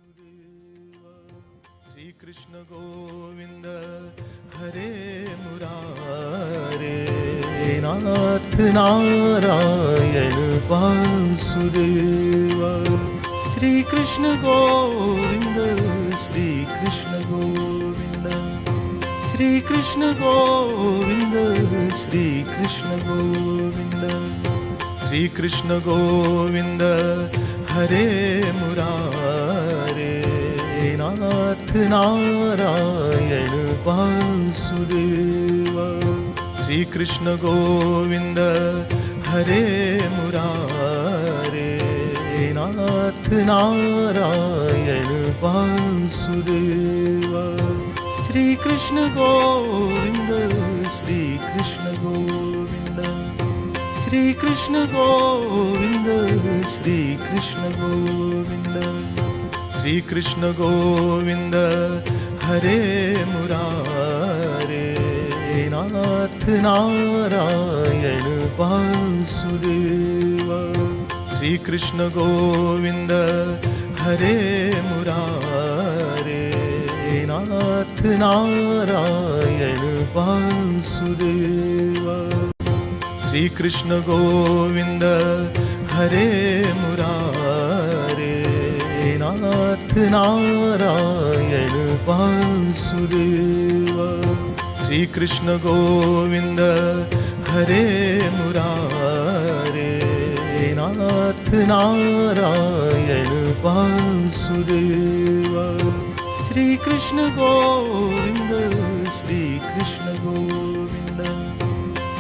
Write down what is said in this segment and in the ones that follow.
श्री कृष्ण गोविंद हरे मुरारे नाथ नारायण वासुदेव। श्री कृष्ण गोविंद श्री कृष्ण गोविंद श्री कृष्ण गोविंद श्री कृष्ण गोविंद। श्री कृष्ण गोविंद हरे मुरारे नाथ नारायण वासुदेव। श्री कृष्ण गोविंद हरे मुरारे नाथ नारायण वासुदेव। श्री कृष्ण गोविंद श्री कृष्ण गोविंद श्री कृष्ण गोविंद श्री कृष्ण गोविंद। श्री कृष्ण गोविंद हरे मुरारे नाथ नारायण वासुदेव। श्री कृष्ण गोविंद हरे मुरारे नाथ नारायण वासुदेव। श्री कृष्ण गोविंद हरे मुरारे नाथ नारायण वासुदेव। श्री कृष्ण गोविंद हरे मुरारे नाथ नारायण वासुदेव। श्री कृष्ण गोविंद श्री कृष्ण गोविंद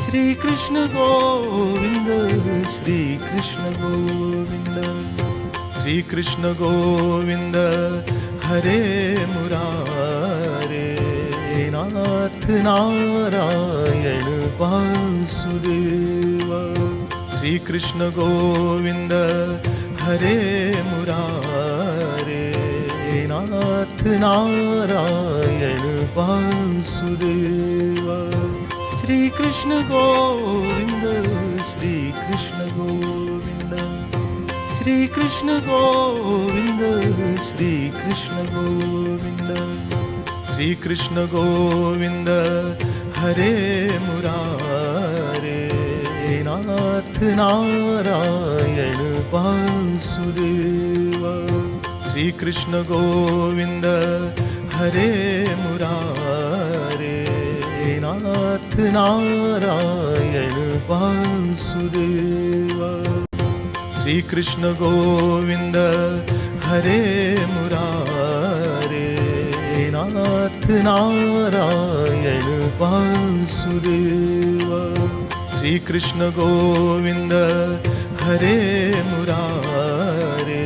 श्री कृष्ण गोविंद श्री कृष्ण गोविंद। श्री कृष्ण गोविंद हरे मुरारे नाथ नारायण वासुदेव। श्री कृष्ण गोविंद हरे मुरारे नाथ नारायण वासुदेव। श्री कृष्ण गोविंद श्री कृष्ण गोविंद श्री कृष्ण गोविंद श्री कृष्ण गोविंद। श्री कृष्ण गोविंद हरे मुरारे नाथ नारायण वासुदेव। श्री कृष्ण गोविंद हरे मुरारे नाथ नारायण वासुदेव। श्री कृष्ण गोविंद हरे मुरारे नाथ नारायण वासुदेव। श्री कृष्ण गोविंद हरे मुरारे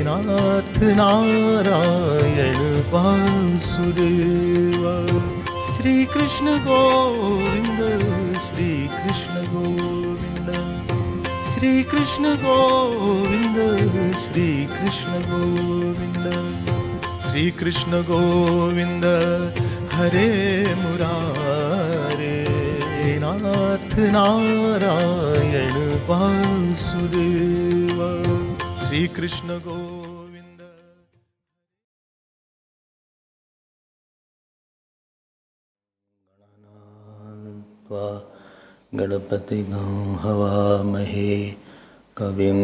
नाथ नारायण वासुदेव। श्री कृष्ण गोविंद श्री कृष्ण गोविंद श्री कृष्ण गोविंद श्री कृष्ण गोविंद। श्री कृष्ण गोविंद हरे मुरारे नाथ नारायण वासुदेव। श्री कृष्ण गोविंद। गणपतिं हवामहे कविं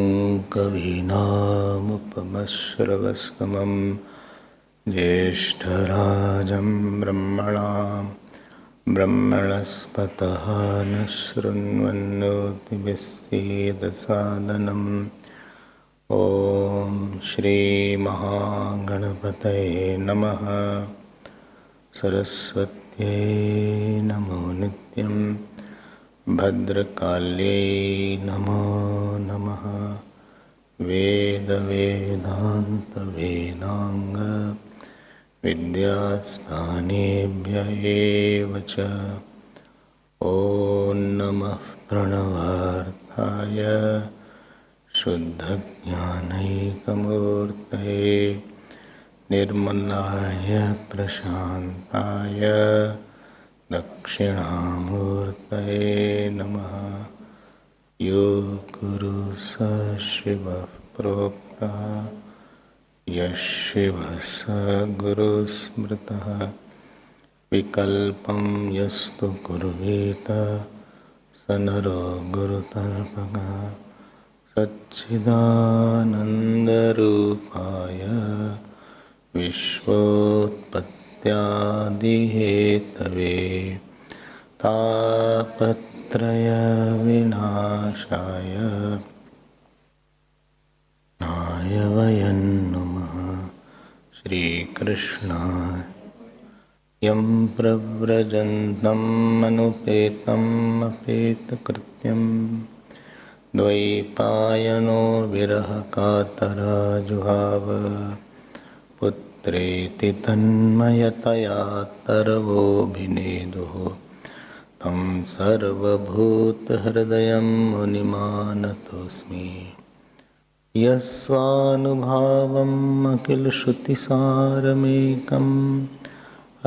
कवीनामुपमश्रवस्तमं ज्येष्ठराजं ब्रह्मणां ब्रह्मणस्पतः न शृण्वन्नोतिभिस्सीदसादनम्। ॐ श्रीमहागणपतये नमः। सरस्वत्यै नमो नित्यं भद्रकाल्यै नमो नमः। वेदवेदान्तवेदाङ्ग विद्यास्थानेभ्य एव च। ॐ नमः प्रणवार्थाय शुद्धज्ञानैकमूर्तये निर्मलाय प्रशान्ताय दक्षिणामूर्तये नमः। यो गुरु स शिवः प्रोक्तः यशिवः स गुरुस्मृतः विकल्पं यस्तु कुर्वीत स नरो गुरुतर्पकः सच्चिदानन्दरूपाय विश्वोत्पत्त्यादिहेतवे तापत्रयविनाशाय नाय वयं नुमः। श्रीकृष्णाय यं प्रव्रजन्तम् अनुपेतम् अपेतकृत्यं द्वैपायनो विरहकातराजुहाव पुत्रेति तन्मयतया तरवोऽभिनेदुः तं सर्वभूतहृदयं मुनिमानतोऽस्मि। यस्वानुभावम् अखिलश्रुतिसारमेकम्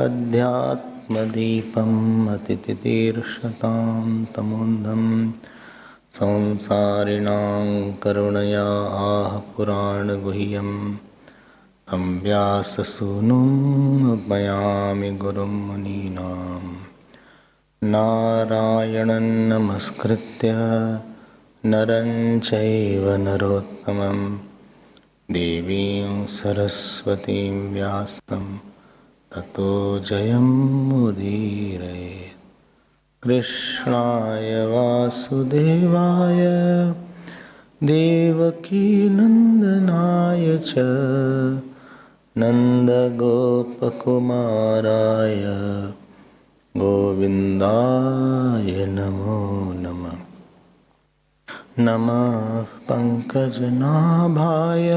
अध्यात्मदीपम् अतितितीर्षतां तमोन्धं संसारिणां करुणया आह पुराणगुह्यं तं व्याससूनुं उपयामि गुरुं मुनीनां। नारायणं नमस्कृत्य नरं चैव नरोत्तमं देवीं सरस्वतीं व्यासं ततो जयमुदीरयेत्। कृष्णाय वासुदेवाय देवकीनन्दनाय च नन्दगोपकुमाराय गोविन्दाय नमो नमः। नमः पङ्कजनाभाय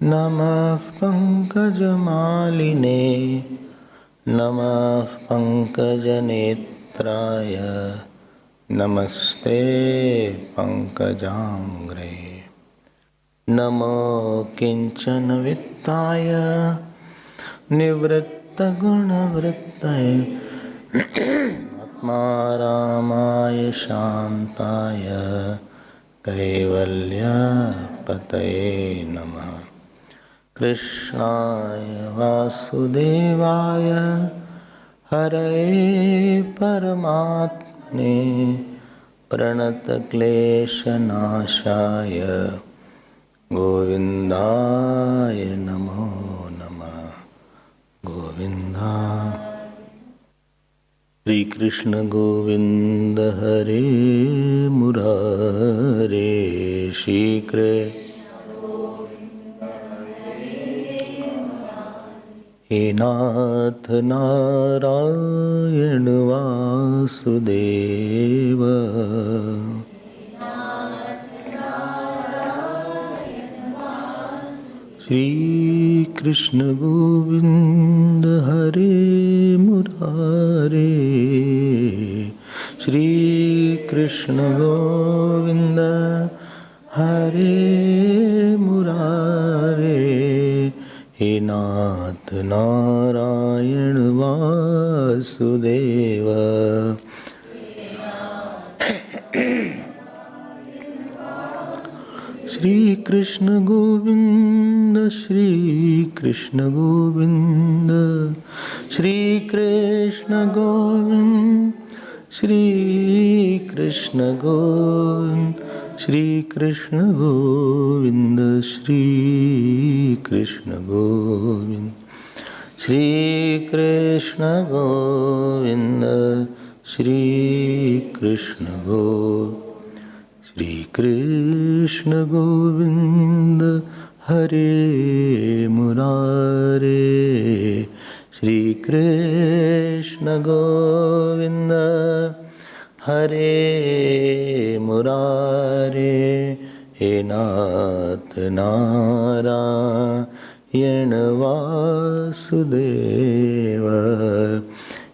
नमः पङ्कजमालिने नमः पङ्कजनेत्राय नमस्ते पङ्कजाङ्घ्रे। नमो किञ्चन वित्ताय निवृत्तगुणवृत्तये आत्मारामाय शान्ताय कैवल्यपतये नमः। कृष्णाय वासुदेवाय हरये परमात्मने प्रणतक्लेशनाशाय गोविन्दाय नमो नमः। गोविन्दा श्री कृष्ण गोविंद हरे मुरारे श्रीकृष्ण हे नाथ नारायण वासुदेव श्री कृष्ण गोविंद हरे मुरारे श्री कृष्ण गोविंद हरे मुरारे हे नाथ नारायण वासुदेव। श्री कृष्ण गोविंद श्री कृष्ण गोविंद श्री कृष्ण गोविंद श्री कृष्ण गोविंद श्री कृष्ण गोविंद श्री कृष्ण गोविंद श्री कृष्ण गोविंद श्री कृष्ण गोविंद श्री कृष्ण गोविंद हरे मुरारे श्री कृष्ण गोविंद हरे मुरारे हे नाथ नारायण वासुदेव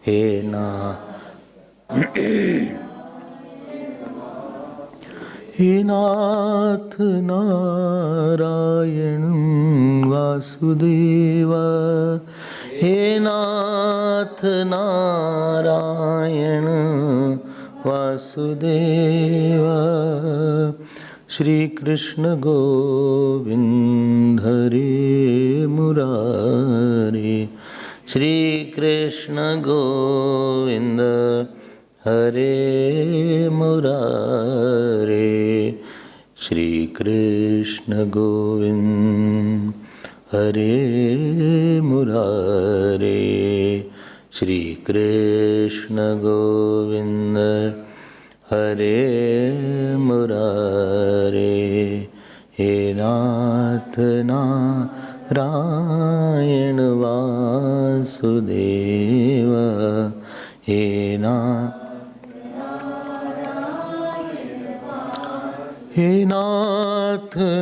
हे हे नाथ नारायण वासुदेव हे नाथ नारायण वासुदेव श्री कृष्ण गोविंद हरे मुरारे, श्री कृष्ण गोविंद हरे मुरारे, श्री कृष्ण गोविंद हरे मुरारे, श्री कृष्ण गोविंद हरे मुरारे, हे नाथ नारायण वासुदेव, हे नाथ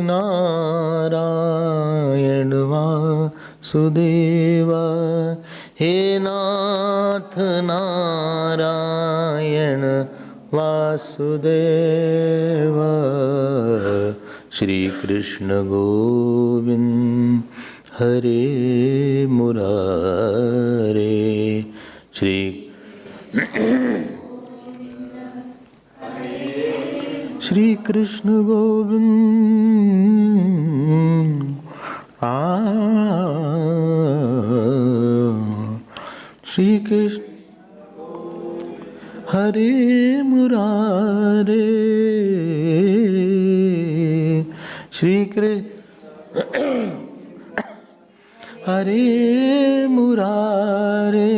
नारायण वासुदेव, हे नाथ नारायण वासुदेव, श्री कृष्ण गोविंद हरे मुरारे, श्री कृष्ण गोविंद श्री कृष्ण हरे मुरारे, श्री कृष्ण हरे मुरारे,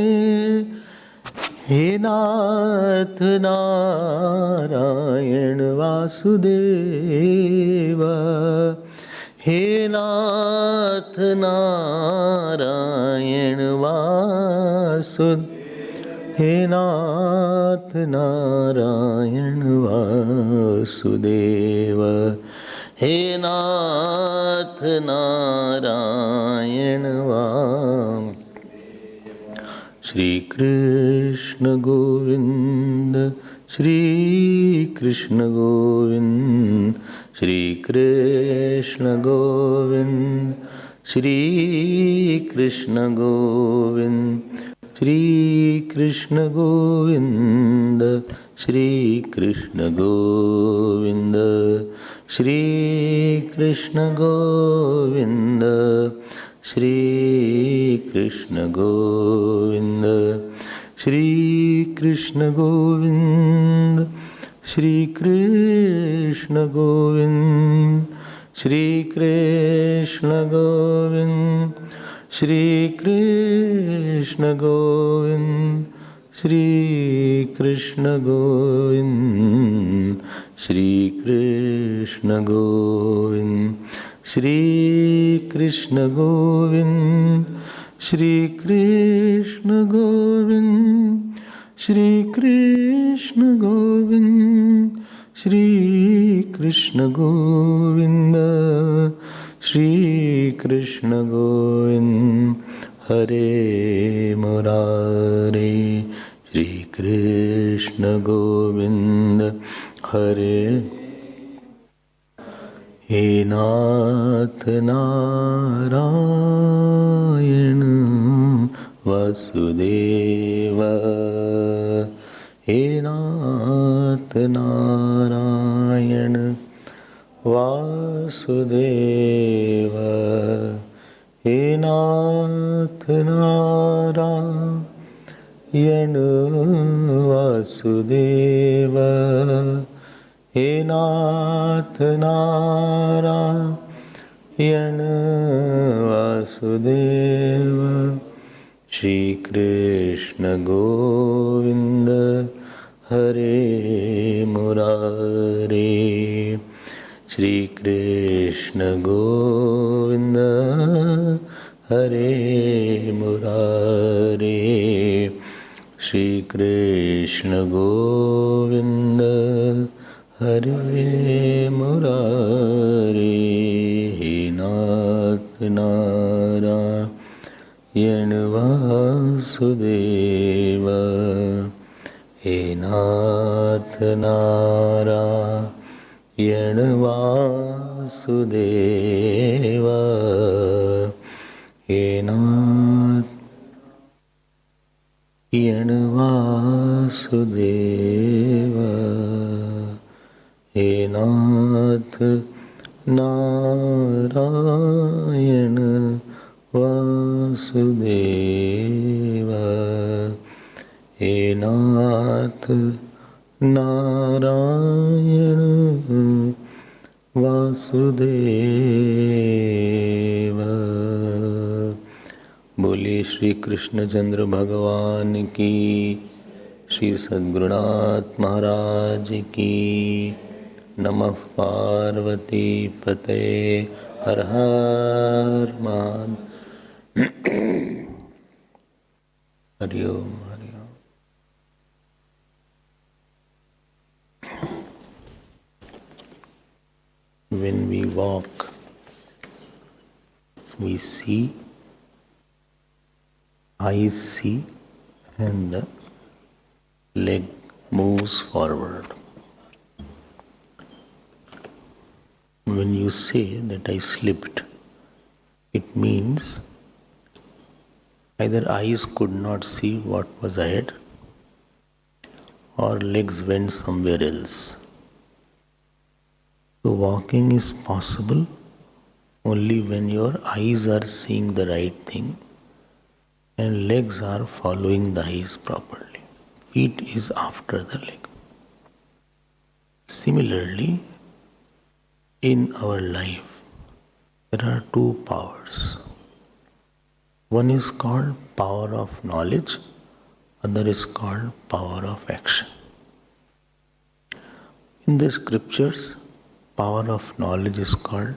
हे नाथ नारायण वासुदेव, हे नाथ नारायण वासुदेव, हे नाथ नारायण वासुदेव, हे नाथ नारायण वासुदेव, श्री कृष्ण गोविंद, श्री कृष्ण गोविंद, श्री कृष्ण गोविंद, श्री कृष्ण गोविंद, श्री कृष्ण गोविंद, श्री कृष्ण गोविंद, श्री कृष्ण गोविंद, श्री कृष्ण गोविंद, श्री कृष्ण गोविंद, श्री कृष्ण गोविंद, श्री कृष्ण गोविंद, श्री कृष्ण गोविंद, श्री कृष्ण गोविंद, श्री कृष्ण गोविंद, श्री कृष्ण गोविंद, श्री कृष्ण गोविंद, श्री कृष्ण गोविंद, श्री कृष्ण गोविंद, श्री कृष्ण गोविंद हरे मुरारे, श्री कृष्ण गोविंद हरे, हे नाथ नारायण वासुदेव, हे नाथ नारायण वासुदेव, हे नाथ नारायण वासुदेव, हे नाथ नारायण वासुदेव, श्री कृष्ण गोविंद हरे मुरारे, श्री कृष्ण गोविंद हरे मुरारे, श्री कृष्ण गोविंद हरे मुरारे, हे नाथ नारायण वासुदेव, हे नाथ नारायण वासुदेव, हे नारायण वासुदेव, हे नाथ नारायण वासुदेव, हे नाथ नारायण वासुदेव। बोले श्री कृष्णचंद्र भगवान की, श्री सद्गुरुनाथ महाराज की। नमः पार्वती पते, हर हर महादेव। हरि ओम हरि ओम। When we walk, we see, eyes see, and the leg moves forward. When you say that I slipped, it means either eyes could not see what was ahead or legs went somewhere else. So walking is possible only when your eyes are seeing the right thing and legs are following the eyes properly. Feet is after the leg. Similarly, in our life, there are two powers. One is called power of knowledge, other is called power of action. In the scriptures, power of knowledge is called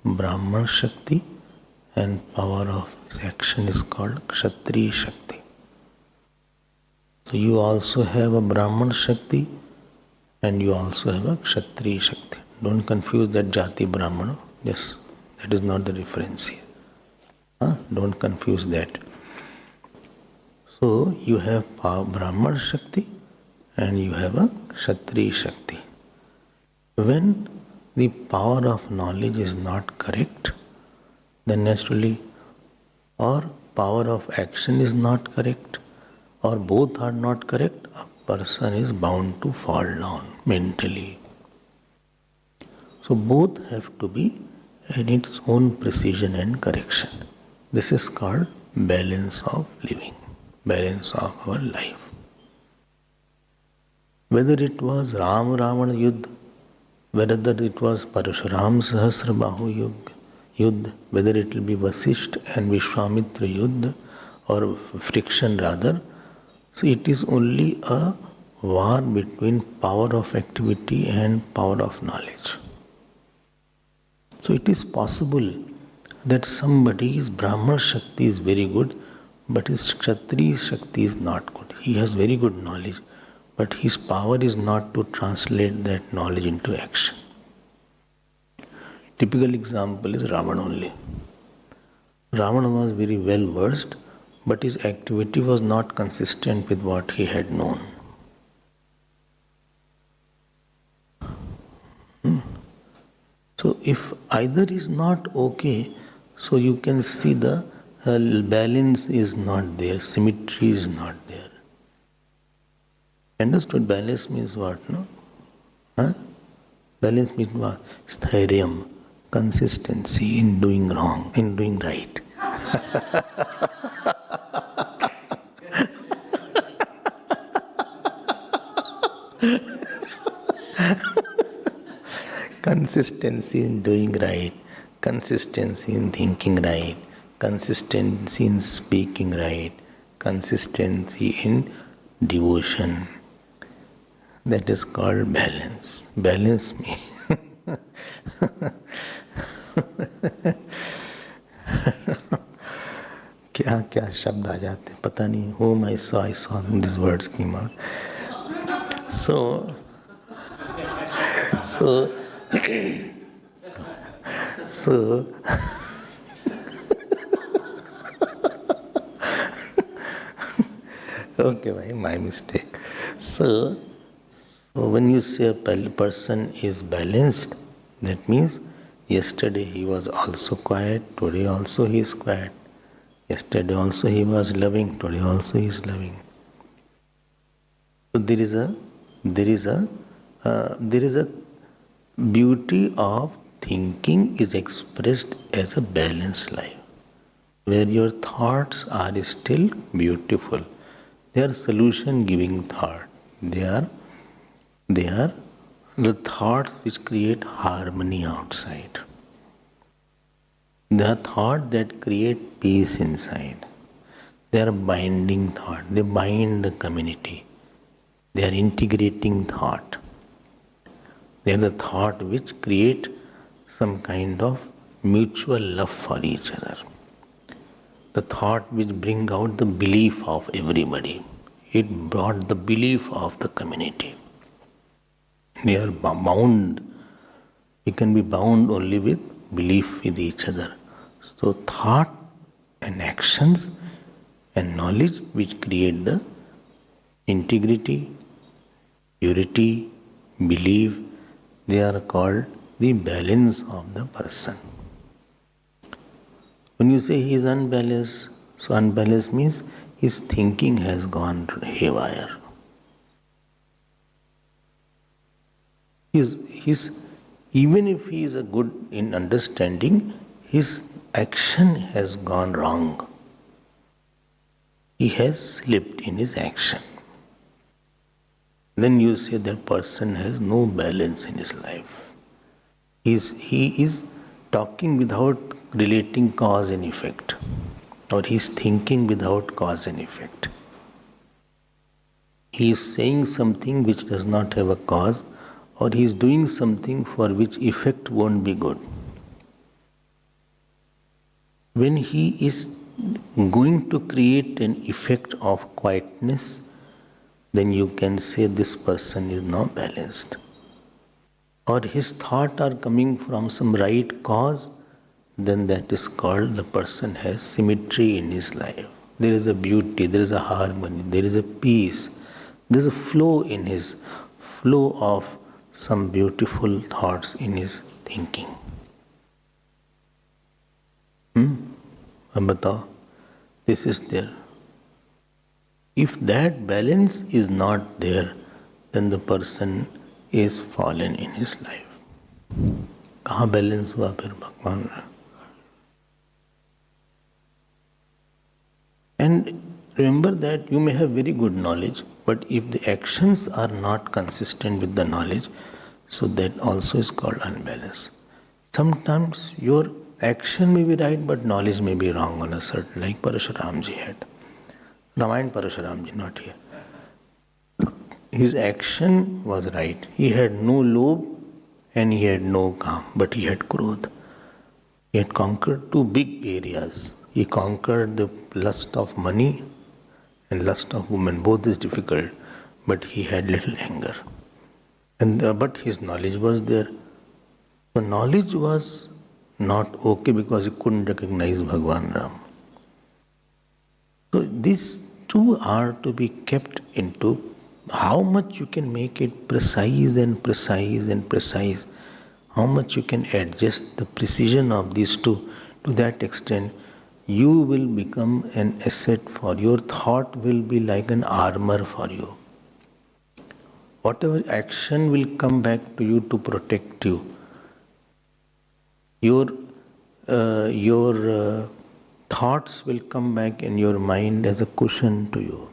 Brahman Shakti and power of action is called Kshatriya Shakti. So you also have a Brahman Shakti and you also have a Kshatriya Shakti. Don't confuse that Jati Brahmana. Yes, that is not the reference here. Don't confuse that. So you have Brahman Shakti and you have a Kshatriya Shakti. When the power of knowledge is not correct, then naturally, or power of action is not correct, or both are not correct, a person is bound to fall down mentally. So both have to be in its own precision and correction. This is called balance of living, balance of our life. Whether it was Ram Ravana Yuddha, whether it was Parashuram Sahasrabahu Yuddha, whether it will be Vasishtha and Vishwamithra Yuddha or friction rather, so it is only a war between power of activity and power of knowledge. So it is possible that somebody's Brahman Shakti is very good, but his Kshatriya Shakti is not good. He has very good knowledge, but his power is not to translate that knowledge into action. Typical example is Ravana only. Ravana was very well versed, but his activity was not consistent with what he had known. So if either is not okay, so you can see the balance is not there, symmetry is not there. Understood? Balance means what? No? Balance means what? Sthiryam, consistency in doing wrong, in doing right. Consistency in doing right, consistency in thinking right, consistency in speaking right, consistency in devotion. That is called balance. Balance means क्या क्या शब्द आ जाते पता नहीं. Whom I saw these words came out. So okay, my mistake. So when you say a person is balanced, that means yesterday he was also quiet, today also he is quiet. Yesterday also he was loving, today also he is loving. So there is a beauty of thinking is expressed as a balanced life, where your thoughts are still beautiful. They are solution-giving thought. They are the thoughts which create harmony outside. They are thoughts that create peace inside. They are binding thought. They bind the community. They are integrating thought. They are the thought which create some kind of mutual love for each other. The thought which bring out the belief of everybody. It brought the belief of the community. They are bound. We can be bound only with belief with each other. So thought and actions and knowledge which create the integrity, purity, belief, they are called the balance of the person. When you say he is unbalanced, so unbalanced means his thinking has gone haywire. Even if he is a good in understanding, his action has gone wrong. He has slipped in his action. Then you say that person has no balance in his life. He is talking without relating cause and effect, or he is thinking without cause and effect. He is saying something which does not have a cause, or he is doing something for which effect won't be good. When he is going to create an effect of quietness, then you can say this person is not balanced. Or his thoughts are coming from some right cause, then that is called the person has symmetry in his life. There is a beauty, there is a harmony, there is a peace, there is a flow in his flow of some beautiful thoughts in his thinking. Batao, this is there. If that balance is not there, then the person is fallen in his life. कहाँ balance हुआ फिर भगवान? And remember that you may have very good knowledge, but if the actions are not consistent with the knowledge, so that also is called unbalance. Sometimes your action may be right, but knowledge may be wrong on a certain, like Parashuramji had. Ramayana Parashuramji, not here. His action was right. He had no lobh and he had no kam, but he had krodh. He had conquered two big areas. He conquered the lust of money and lust of women. Both is difficult, but he had little anger. But his knowledge was there. The knowledge was not okay because he couldn't recognize Bhagwan Ram. So these two are to be kept into how much you can make it precise and precise and precise. How much you can adjust the precision of these two. To that extent, you will become an asset for your thought will be like an armor for you. Whatever action will come back to you to protect you. Your thoughts will come back in your mind as a cushion to you.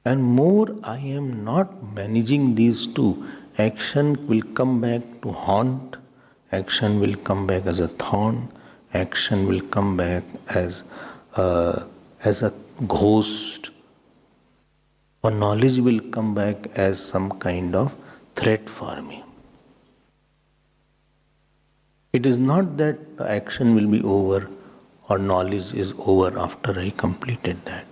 And more I am not managing these two, action will come back to haunt, action will come back as a thorn, action will come back as a ghost, or knowledge will come back as some kind of threat for me. It is not that the action will be over or knowledge is over after I completed that.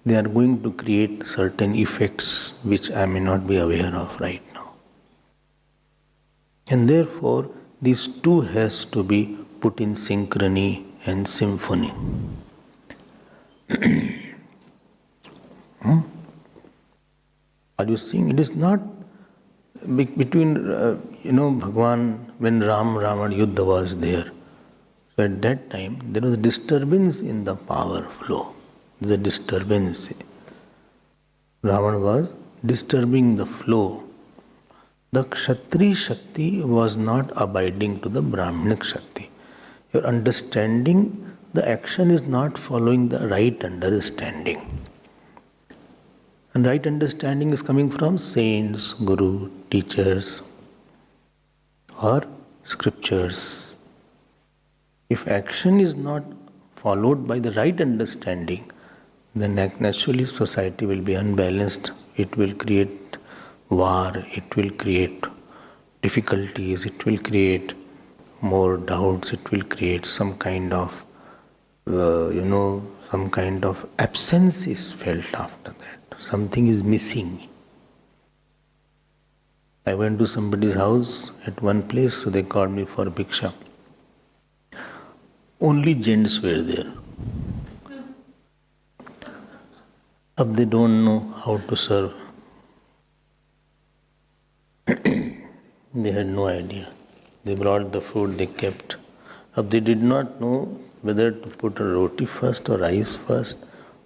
They are going to create certain effects which I may not be aware of right now. And therefore, these two has to be put in synchrony and symphony. Are you seeing? It is not between, Bhagwan, when Ravana Yuddha was there. So at that time, there was disturbance in the power flow. There was a disturbance. Ravana was disturbing the flow. The Kshatriya Shakti was not abiding to the Brahmanic Shakti. Your understanding, the action is not following the right understanding. And right understanding is coming from saints, guru, teachers, or scriptures. If action is not followed by the right understanding, then naturally society will be unbalanced. It will create war, it will create difficulties, it will create more doubts, it will create some kind of, some kind of absence is felt after that. Something is missing. I went to somebody's house at one place, so they called me for bhiksha. Only gents were there. Ab they don't know how to serve. They had no idea. They brought the food, they kept. Ab they did not know whether to put a roti first or rice first,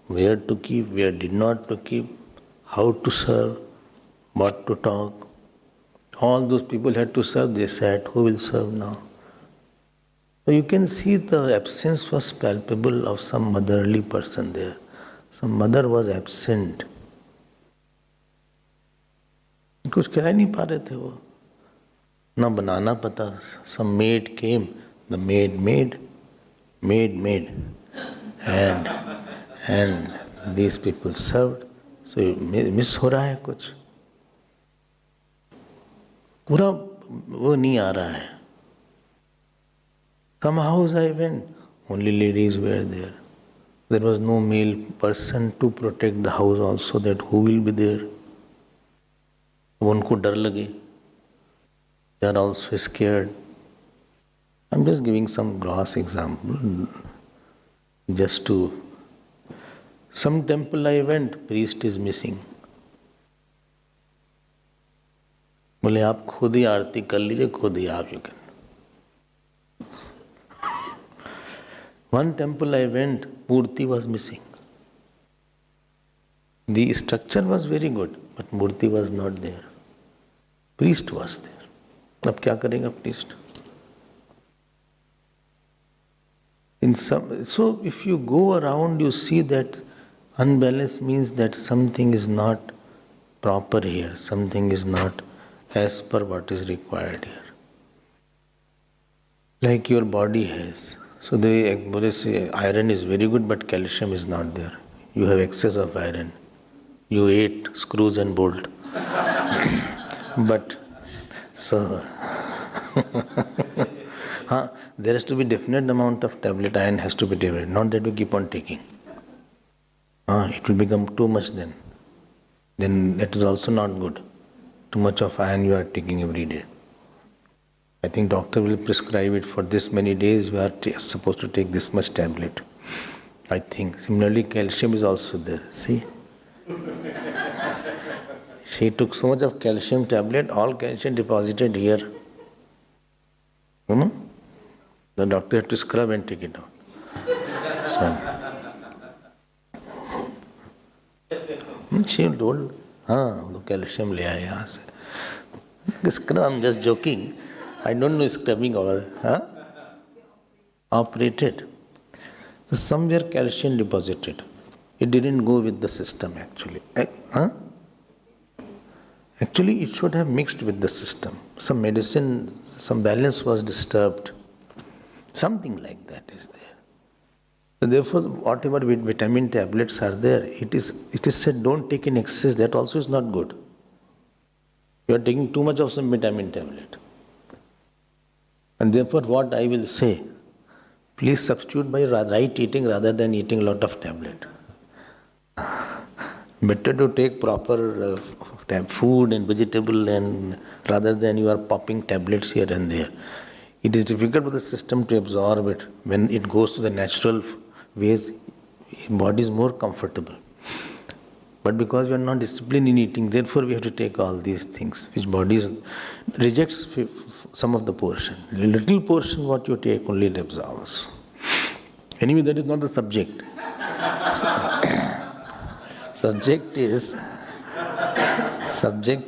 where to keep, where did not to keep, how to serve, what to talk. All those people had to serve, they sat, who will serve now? So you can see the absence was palpable of some motherly person there. Some mother was absent. कुछ कह नहीं पा रहे थे वो, ना बनाना पता. Some maid came, the maid made, and these people served. So miss हो रहा है कुछ, पूरा वो नहीं आ रहा है. Some house I went, only ladies were there. There was no male person to protect the house also, that who will be there. उनको डर लगे. They are also scared. I'm just giving some gross example. Just to some temple I went, priest is missing. बोले आप खुद ही आरती कर लीजिए, खुद ही आप. You can. One temple I went, Murti was missing. The structure was very good, but Murti was not there. Priest was there. अब क्या करेगा priest? So if you go around, you see that unbalance means that something is not proper here, something is not as per what is required here. Like your body has. So they say iron is very good, but calcium is not there. You have excess of iron. You ate screws and bolt. But so there has to be definite amount of tablet. Iron has to be definite, not that you keep on taking. It will become too much then. Then that is also not good. Too much of iron you are taking every day. I think doctor will prescribe it for this many days. You are supposed to take this much tablet. I think. Similarly, calcium is also there. See? She took so much of calcium tablet, all calcium deposited here. You know? The doctor had to scrub and take it out. So, she told, calcium le aaya yahan se. Scrub, I'm just joking. I don't know scrubbing or operated. So somewhere calcium deposited. It didn't go with the system actually. Actually, it should have mixed with the system. Some medicine, some balance was disturbed. Something like that is there. So therefore, whatever vitamin tablets are there, it is said don't take in excess. That also is not good. You are taking too much of some vitamin tablet. And therefore, what I will say, please substitute by right eating rather than eating a lot of tablet. Better to take proper food and vegetable and rather than you are popping tablets here and there. It is difficult for the system to absorb it. When it goes to the natural ways, body is more comfortable. But because we are not disciplined in eating, therefore we have to take all these things, which body rejects some of the portion. A little portion what you take only it absorbs. Anyway, that is not the subject. Subject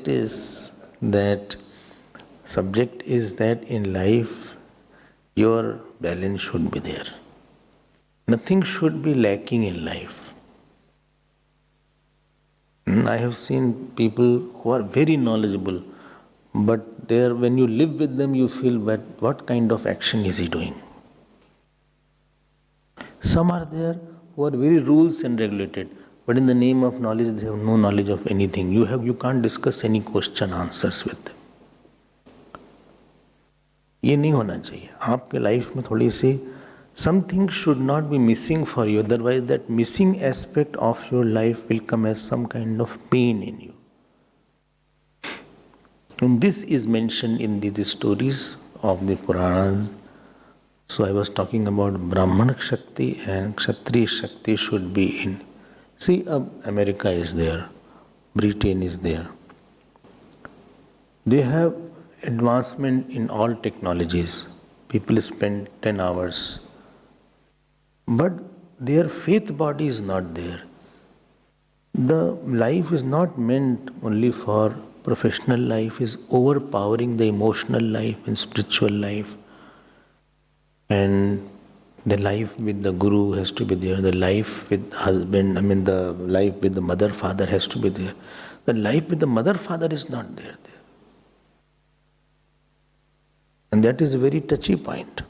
is that Subject is that in life your balance should be there. Nothing should be lacking in life. I have seen people who are very knowledgeable, but when you live with them, you feel that what kind of action is he doing? Some are there who are very rules and regulated, but in the name of knowledge, they have no knowledge of anything. You can't discuss any question answers with them. ये नहीं होना चाहिए. आपके life में थोड़ी सी something should not be missing for you, otherwise that missing aspect of your life will come as some kind of pain in you. And this is mentioned in these stories of the Puranas. So I was talking about Brahman Shakti and Kshatriya Shakti should be in. See, America is there, Britain is there. They have advancement in all technologies. People spend 10 hours. But their faith body is not there. The life is not meant only for professional life, is overpowering the emotional life and spiritual life. And the life with the guru has to be there, the life with husband, the life with the mother, father has to be there. The life with the mother, father is not there. And that is a very touchy point.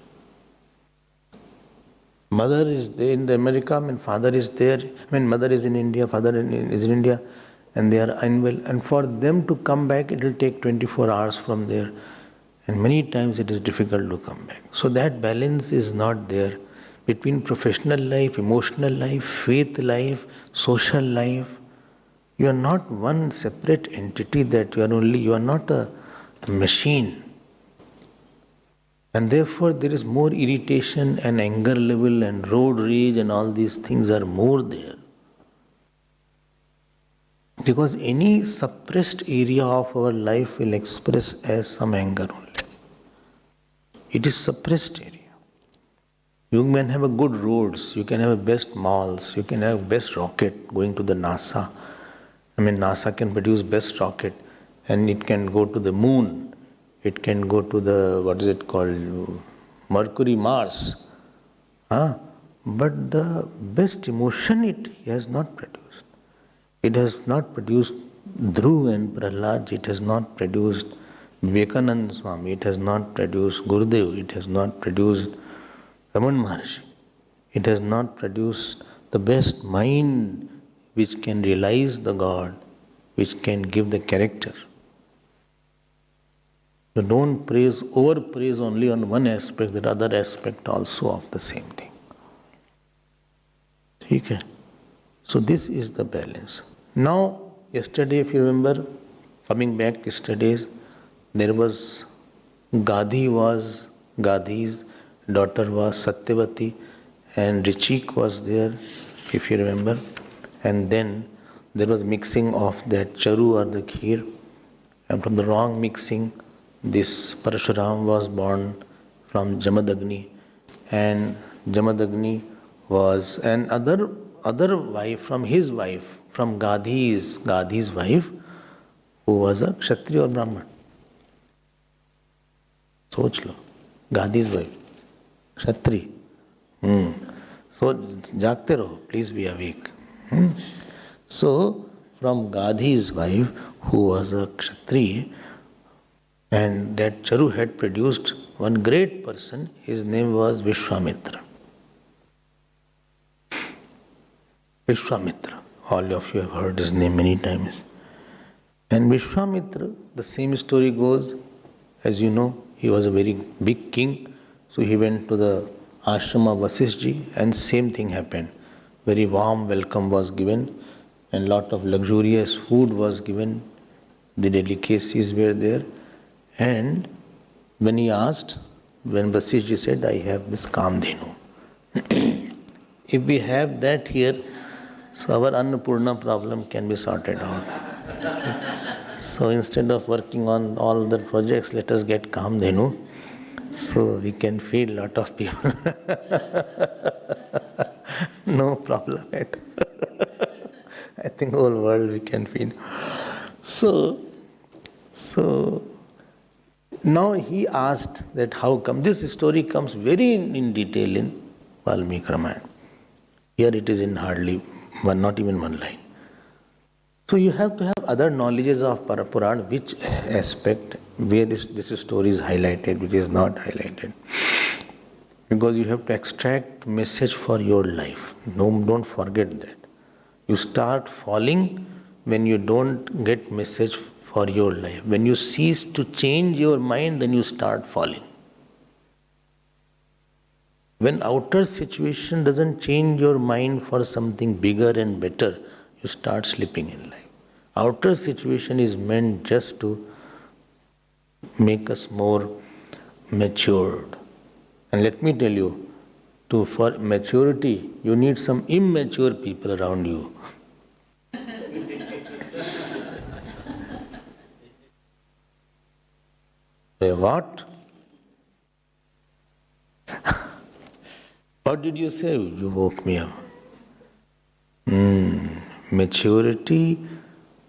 Mother is there in America, and father is there. Mother is in India, father is in India, and they are unwell. And for them to come back, it will take 24 hours from there. And many times it is difficult to come back. So that balance is not there between professional life, emotional life, faith life, social life. You are not one separate entity that you are not a machine. And therefore there is more irritation and anger level and road rage and all these things are more there. Because any suppressed area of our life will express as some anger only. It is suppressed area. You can have a good roads, you can have a best malls, you can have best rocket going to the NASA. NASA can produce best rocket and it can go to the moon. It can go to the, Mercury, Mars. But the best emotion it has not produced. It has not produced Dhruv and Prahlad, it has not produced Vivekananda Swami, it has not produced Gurudev, it has not produced Raman Maharshi. It has not produced the best mind which can realize the God, which can give the character. You don't overpraise only on one aspect, the other aspect also of the same thing. Okay? So this is the balance. Now, yesterday, if you remember, coming back yesterday's, there was Gadhi's daughter was Satyavati and Richik was there, if you remember. And then there was mixing of that charu or the kheer, and from the wrong mixing, this Parashuram was born from Jamadagni, and Jamadagni was an other wife from his wife, from Gadhi's wife, who was a Kshatriya or Brahman. सोच लो, Gadhi's wife, Kshatri. So जागते रहो, please be awake. So from Gadhi's wife, who was a Kshatriya, and that Charu had produced one great person, his name was Vishwamithra. Vishwamithra, all of you have heard his name many times. And Vishwamithra, the same story goes, as you know, he was a very big king, so he went to the ashram of Vasishji and same thing happened. Very warm welcome was given and lot of luxurious food was given, the delicacies were there. And when he asked, when Vasishji said, I have this Kamdhenu. If we have that here, so our Annapurna problem can be sorted out. So instead of working on all the projects, let us get Kamdhenu, so we can feed lot of people. No problem at all. I think whole world we can feed. So Now he asked that how come, this story comes very in detail in Valmiki Ramayana. Here it is in hardly one, not even one line. So you have to have other knowledges of Purana, which aspect, where this story is highlighted, which is not highlighted. Because you have to extract message for your life. No, don't forget that. You start falling when you don't get message for your life. When you cease to change your mind, then you start falling. When outer situation doesn't change your mind for something bigger and better, you start slipping in life. Outer situation is meant just to make us more matured. And let me tell you, for maturity, you need some immature people around you. What? What did you say? You woke me up. Maturity,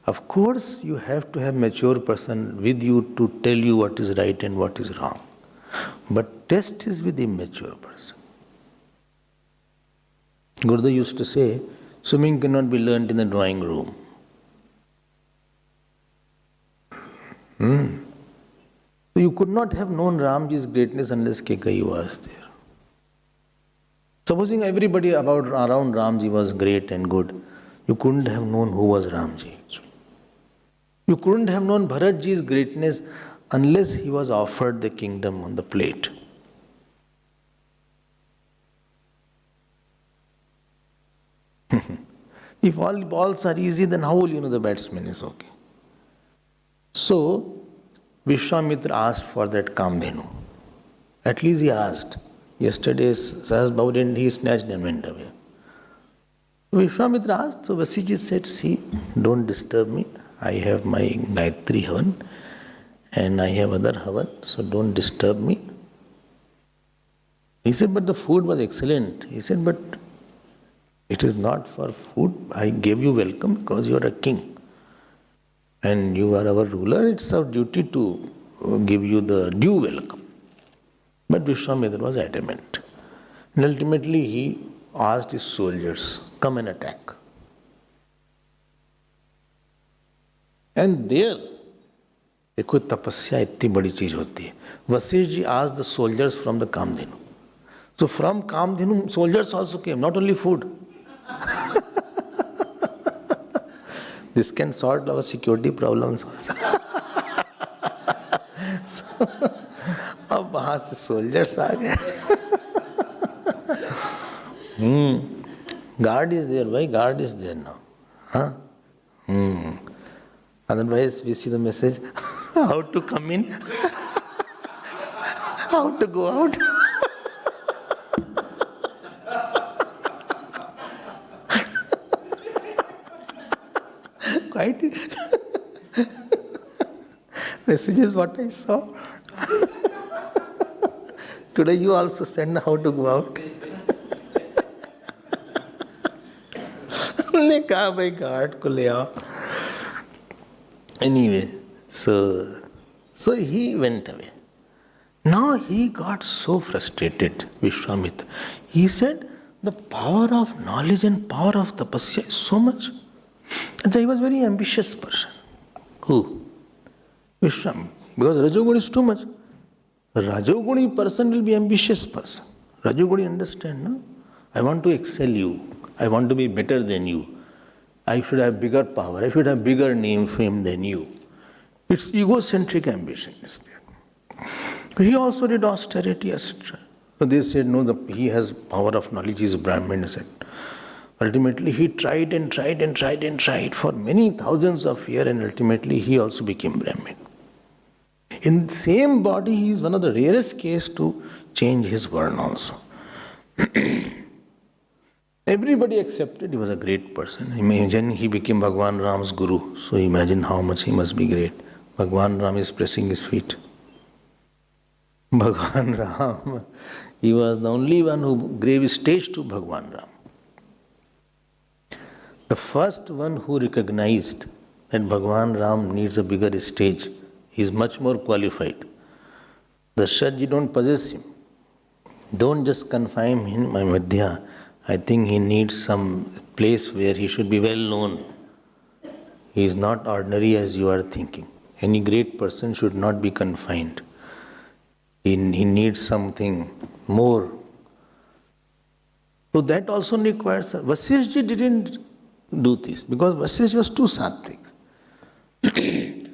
of course you have to have mature person with you to tell you what is right and what is wrong. But test is with immature person. Gurudev used to say, swimming cannot be learned in the drawing room. So you could not have known Ramji's greatness unless Kekai was there. Supposing everybody around Ramji was great and good, you couldn't have known who was Ramji. You couldn't have known Bharatji's greatness unless he was offered the kingdom on the plate. If all balls are easy, then how will you know the batsman is okay? So, Vishwamithra asked for that Kamdhenu. At least he asked. Yesterday's Sahas Babu didn't, he snatched and went away. Vishwamithra asked, so Vasiji said, see, don't disturb me. I have my Gayatri Havan and I have other Havan, so don't disturb me. He said, but the food was excellent. He said, but it is not for food. I gave you welcome because you are a king. And you are our ruler. It's our duty to give you the due welcome. But Vishwamithra was adamant. And ultimately he asked his soldiers, come and attack. And there, देखो तपस्या इतनी बड़ी चीज होती है. Vasishth ji asked the soldiers from the Kamdhenu. So from Kamdhenu, soldiers also came, not only food. This can solve our security problems also. So, अब वहां से soldiers आ गए. Guard is there. Why guard is there now? Huh? Otherwise, we see the message, how to come in, how to go out. Quite. Message is what I saw. Today you also send how to go out. हमने कहा भाई guard को ले आओ. Anyway, so he went away. Now he got so frustrated, Vishwamithra. He said, the power of knowledge and power of tapasya is so much. And so he was a very ambitious person. Who? Vishwamithra. Because Rajoguni is too much. Rajoguni person will be ambitious person. Rajoguni understand, no? I want to excel you. I want to be better than you. I should have bigger power. I should have bigger name, fame than you. It's egocentric ambition is there. He also did austerity, etc. So they said, no, he has power of knowledge, he is a Brahmin, etc. Ultimately, he tried and tried and tried and tried for many thousands of years, and ultimately he also became Brahmin. In the same body, he is one of the rarest case to change his varna also. Everybody accepted he was a great person. Imagine he became Bhagwan Ram's guru. So imagine how much he must be great. Bhagwan Ram is pressing his feet. Bhagwan Ram, he was the only one who gave stage to Bhagwan Ram. The first one who recognized that Bhagwan Ram needs a bigger stage, he is much more qualified. Dasharatha ji don't possess him. Don't just confine him in Madhya. I think he needs some place where he should be well known. He is not ordinary as you are thinking. Any great person should not be confined. He needs something more. So that also requires. Vasishtha ji didn't do this because Vasishtha was too sattvic.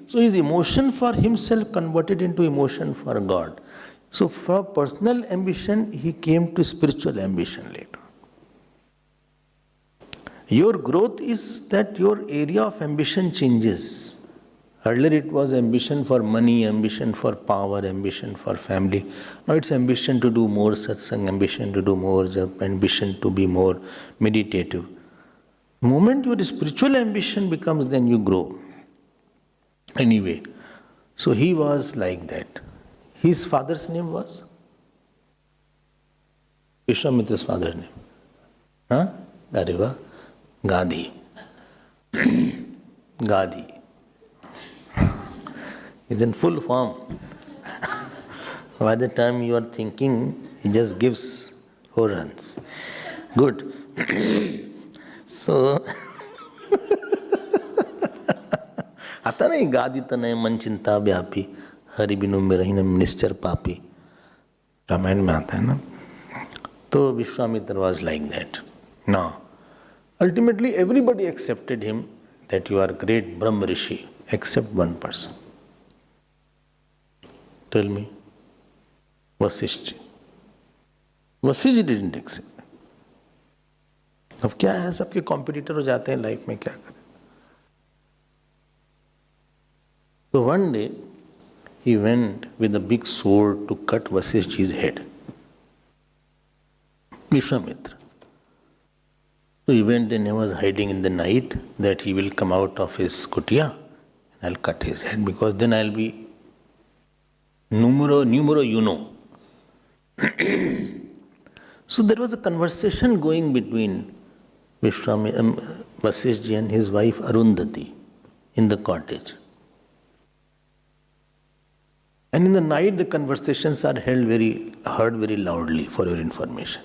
So his emotion for himself converted into emotion for God. So from personal ambition, he came to spiritual ambition later. Your growth is that your area of ambition changes. Earlier it was ambition for money, ambition for power, ambition for family. Now it's ambition to do more satsang, ambition to do more jap, ambition to be more meditative. The moment your spiritual ambition becomes, then you grow. Anyway, so he was like that. His father's name was? Vishwamithra's father's name. Huh? Dariva? Gandhi. Gandhi. He's in full form. By the time you are thinking, he just gives 4 runs. Good. So, आता नहीं गादी तनय मन चिंता व्यापी हरि बिनु मेरहीन निश्चर पापी रामायण में आता है ना. तो Vishwamitra was like that. Now, ultimately everybody accepted him that you are great Brahma Rishi except one person. Tell me. Vasishtha. Vasishtha didn't accept. अब क्या है, सबके कॉम्पिटिटर हो जाते हैं लाइफ में, क्या करें. So one day he went with a big sword to cut Vasishtha's head. Vishwamithra. So he went and he was hiding in the night that he will come out of his kutia and I'll cut his head because then I'll be numero uno. So there was a conversation going between Vasishtha and his wife Arundhati in the cottage. And in the night the conversations are heard very loudly, for your information.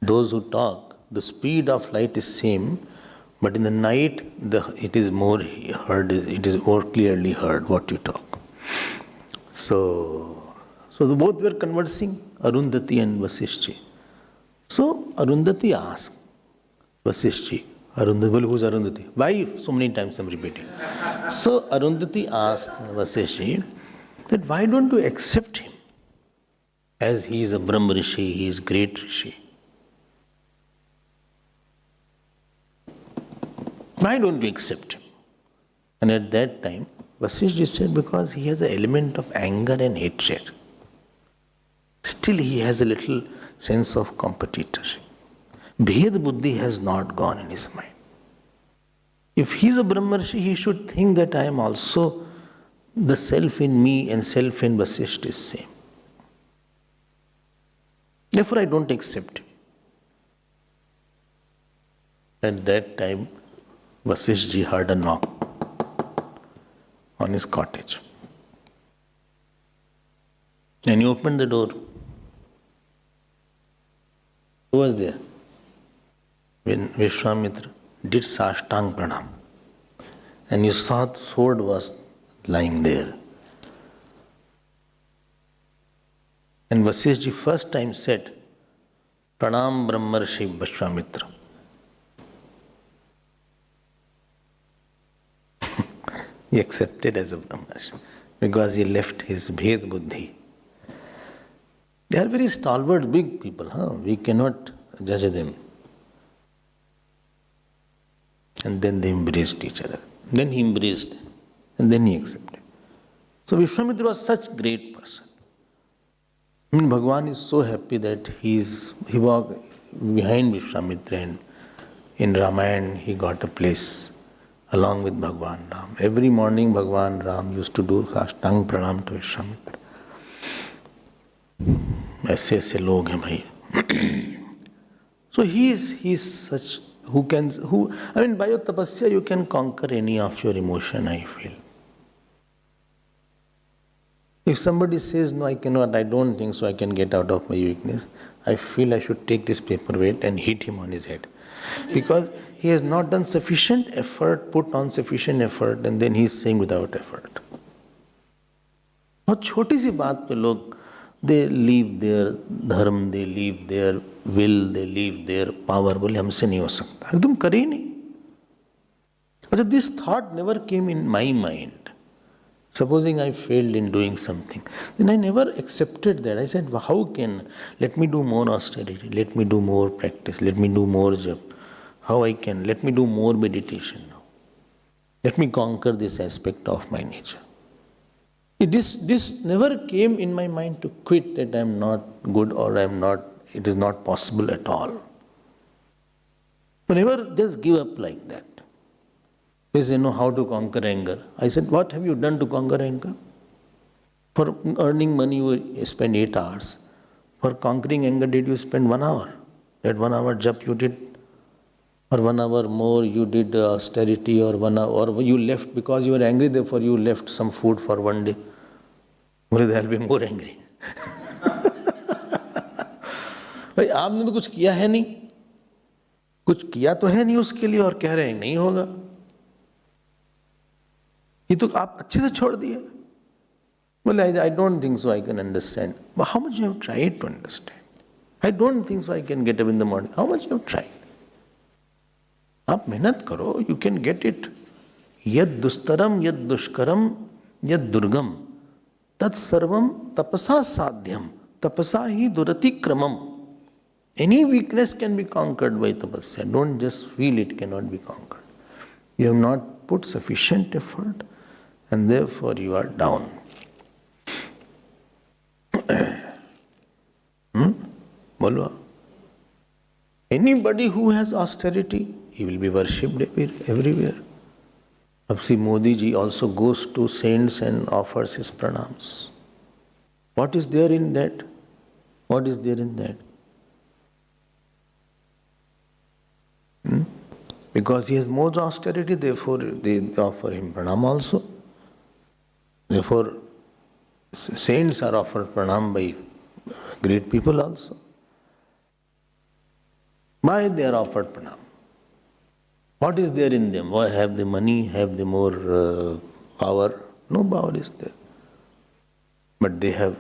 Those who talk, the speed of light is same, but in the night it is more heard, it is more clearly heard what you talk. So the both were conversing, Arundhati and Vasishtha. So Arundhati asked Vasishtha, Arundhati, well, who's Arundhati? Why so many times I'm repeating? So Arundhati asked Vasishtha that why don't you accept him as he is a Brahma Rishi, he is great Rishi. Why don't you accept him? And at that time, Vasishtha said because he has an element of anger and hatred. Still he has a little sense of competitorship. Bhed buddhi has not gone in his mind. If he is a Brahmarshi, he should think that I am also the self in me and self in Vasishtha is same. Therefore I don't accept him. At that time, Vasishtha heard a knock on his cottage. And he opened the door. Who was there? When Vishwamithra did Sashtang Pranam. And you saw the sword was lying there. And Vasishtha first time said, Pranam Brahmarshi Vishwamithra. He accepted as a Brahmarshi because he left his Bhed Buddhi. They are very stalwart, big people. We cannot judge them. And then they embraced each other. Then he embraced and then he accepted. So Vishwamithra was such a great person. I mean, Bhagavan is so happy that he walked behind Vishwamithra and in Ramayana he got a place along with Bhagavan Ram. Every morning Bhagavan Ram used to do Sashtang Pranam to Vishwamithra. ऐसे लोग हैं भाई. So he is such I mean by your tapasya you can conquer any of your emotion, I feel. If somebody says, no, I cannot, I don't think so, I can get out of my weakness, I feel I should take this paperweight and hit him on his head. Because he has not done sufficient effort, put on sufficient effort, and then he is saying without effort. बहुत छोटी सी बात पे लोग they leave their धर्म, they leave their will, they leave their power. बोले हमसे नहीं हो सकता. अरे तुम करे ही नहीं. अच्छा, this thought never came in my mind. Supposing I failed in doing something, then I never accepted that. I said, well, how can, let me do more austerity, let me do more practice, let me do more jap. How I can, let me do more meditation now. Let me conquer this aspect of my nature. This never came in my mind to quit, that I am not good or I am not, it is not possible at all. But never just give up like that. They say, know how to conquer anger. I said, what have you done to conquer anger? For earning money, you spend 8 hours. For conquering anger, did you spend 1 hour? That 1 hour jap you did, or 1 hour more you did austerity, or 1 hour, or you left because you were angry, therefore you left some food for 1 day. Well, they'll be more angry. भाई आपने तो कुछ किया है नहीं, कुछ किया तो है नहीं उसके लिए और कह रहे हैं नहीं होगा. ये तो आप अच्छे से छोड़ दिए. Well, I don't think so I can understand. But how much you have tried to understand? I don't think so I can get up in the morning. How much you have tried? आप मेहनत करो, you can get it. यद दुस्तरम यद दुष्करम यद दुर्गम तत् सर्वम तपसा साध्यम तपसा ही दुरतिक्रमम. Any weakness can be conquered by tapasya. Don't just feel it cannot be conquered. You have not put sufficient effort and therefore you are down. Bolwa. Anybody who has austerity, he will be worshipped everywhere. See, Modi ji also goes to saints and offers his pranams. What is there in that? What is there in that? Because he has more austerity, therefore they offer him pranam also. Therefore, saints are offered pranam by great people also. Why they are offered pranam? What is there in them? Why have they money? Have they more power? No power is there. But they have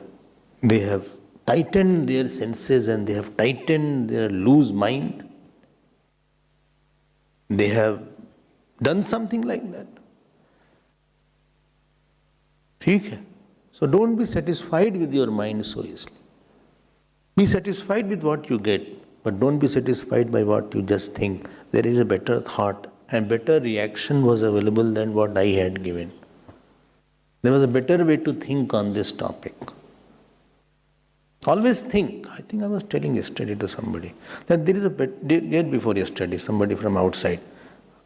tightened their senses and they have tightened their loose mind. They have done something like that. ठीक है. So don't be satisfied with your mind so easily. Be satisfied with what you get, but don't be satisfied by what you just think. There is a better thought and better reaction was available than what I had given. There was a better way to think on this topic. Always think. I think I was telling yesterday to somebody that there is a day before yesterday, somebody from outside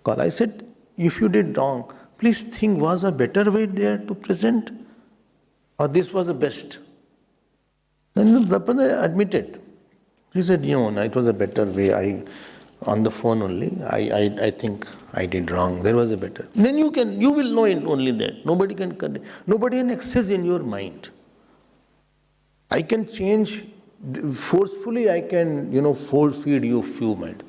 called. I said, if you did wrong, please think, was a better way there to present? Or this was the best? Then the brother admitted. He said, it was a better way. On the phone only, I think I did wrong. There was a better. Then you will know it only that. Nobody can access in your mind. I can change forcefully. I can, force feed you few mind.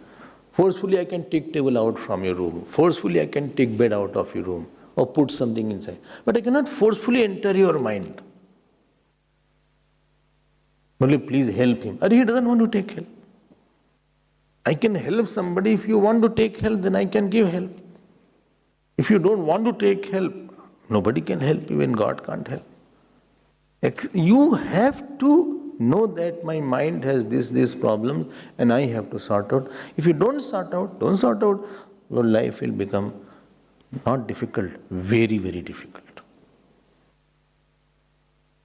Forcefully, I can take table out from your room. Forcefully, I can take bed out of your room or put something inside. But I cannot forcefully enter your mind. Only please help him. Or he doesn't want to take help. I can help somebody. If you want to take help, then I can give help. If you don't want to take help, nobody can help you and God can't help. You have to know that my mind has this problem and I have to sort out. If you don't sort out, your life will become not difficult, very, very difficult.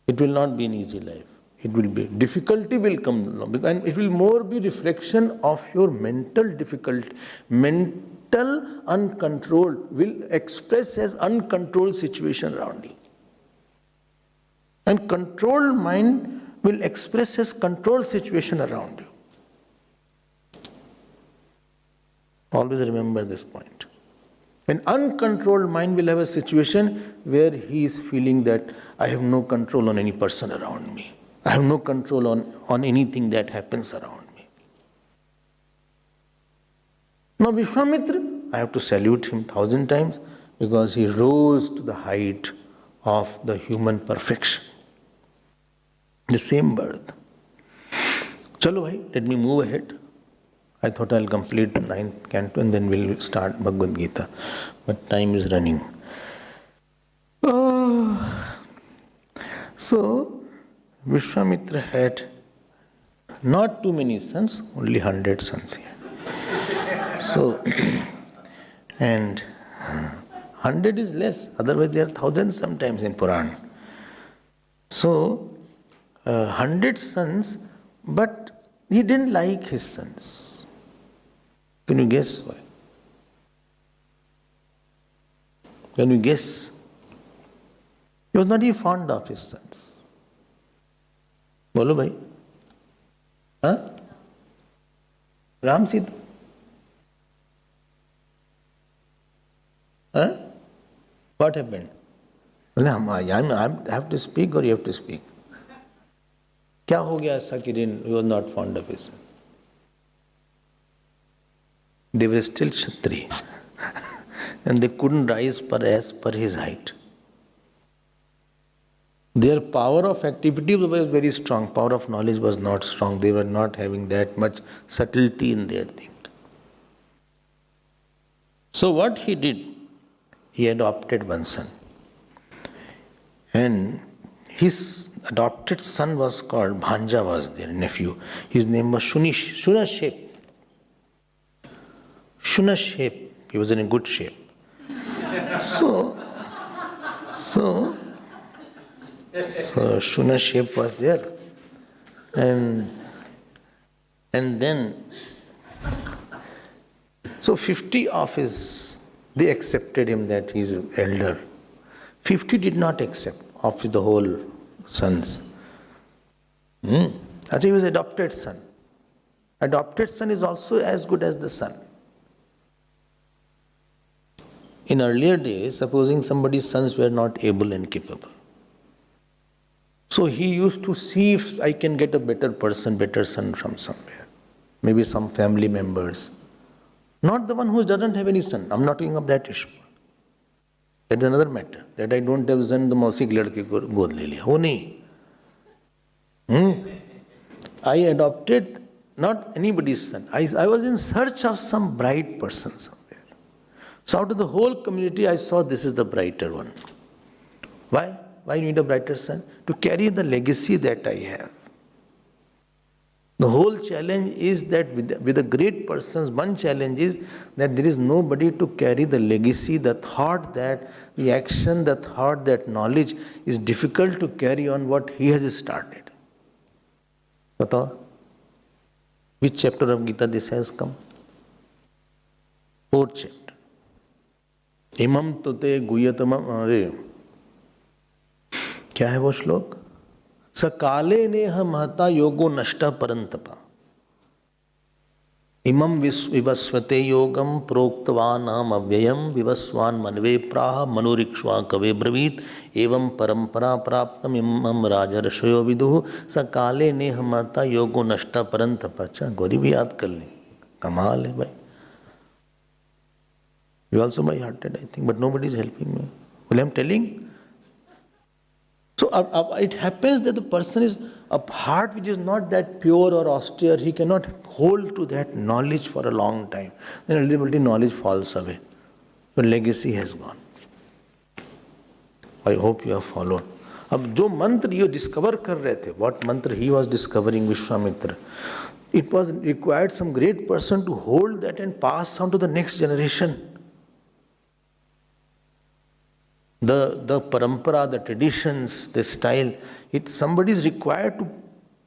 It will not be an easy life. It will be, difficulty will come along, and it will more be reflection of your mental difficulty. Mental uncontrolled will express as uncontrolled situation around you. And controlled mind will express as controlled situation around you. Always remember this point. An uncontrolled mind will have a situation where he is feeling that I have no control on any person around me. I have no control on anything that happens around me. Now Vishwamithra, I have to salute him 1,000 times because he rose to the height of the human perfection. The same birth. Chalo bhai, let me move ahead. I thought I'll complete the 9th canto and then we'll start Bhagavad Gita. But time is running. So, Vishwamithra had not too many sons, only 100 sons here. So, and 100 is less, otherwise there are thousands sometimes in Puran. So, 100 sons, but he didn't like his sons. Can you guess why? Can you guess? He was not even fond of his sons. Bolo bhai? Huh? Ram Sita? Huh? What happened? I have to speak or you have to speak? क्या हो गया ऐसा कि he was not fond of his son? They were still Kshatriya and they couldn't rise as per his height. Their power of activity was very strong, power of knowledge was not strong. They were not having that much subtlety in their thinking. So what he did, he adopted one son. And his adopted son was called, Bhanja was their nephew. His name was Shunashep. Shunashep. He was in a good shape. So Shunashep was there. And then, so 50 of they accepted him that he is elder. 50 did not accept of the whole sons. As he was adopted son. Adopted son is also as good as the son. In earlier days, supposing somebody's sons were not able and capable. So he used to see if I can get a better son from somewhere. Maybe some family members. Not the one who doesn't have any son. I'm not talking of that issue. That is another matter. That I don't have son, the mausi ki ladki ko god le liya. Wo nahi. I adopted not anybody's son. I was in search of some bright person somewhere. So out of the whole community, I saw this is the brighter one. Why? Why you need a brighter son? To carry the legacy that I have. The whole challenge is that with the great persons, one challenge is that there is nobody to carry the legacy, the thought, that the action, the thought, that knowledge is difficult to carry on what he has started. Batao, which chapter of Gita this has come? 4th chapter. Imam tute guyatamam, अरे क्या है वो श्लोक? सकाले नेह महता योगो नष्टा परंतपा इमं विवस्वते योगम प्रोक्तवानाम अव्ययम विवस्वान मनवे प्राह मनोरिक्ष्वा कवे ब्रवीत एवं परंपरा प्राप्तम इमं राजर्षयो विदुः सकाले नेह महता योगो नष्टा परंतपा. अच्छा, गौरी भी याद कर ली. कमाल है भाई. You also by hearted, I think, but nobody is helping me. Well, I'm telling. So it happens that the person is a heart which is not that pure or austere. He cannot hold to that knowledge for a long time. Then ultimately knowledge falls away. So legacy has gone. I hope you have followed. अब जो मंत्र ये discover कर रहे थे, what mantra he was discovering, Vishwamithra, it was required some great person to hold that and pass on to the next generation. The parampara, the traditions, the style, somebody is required to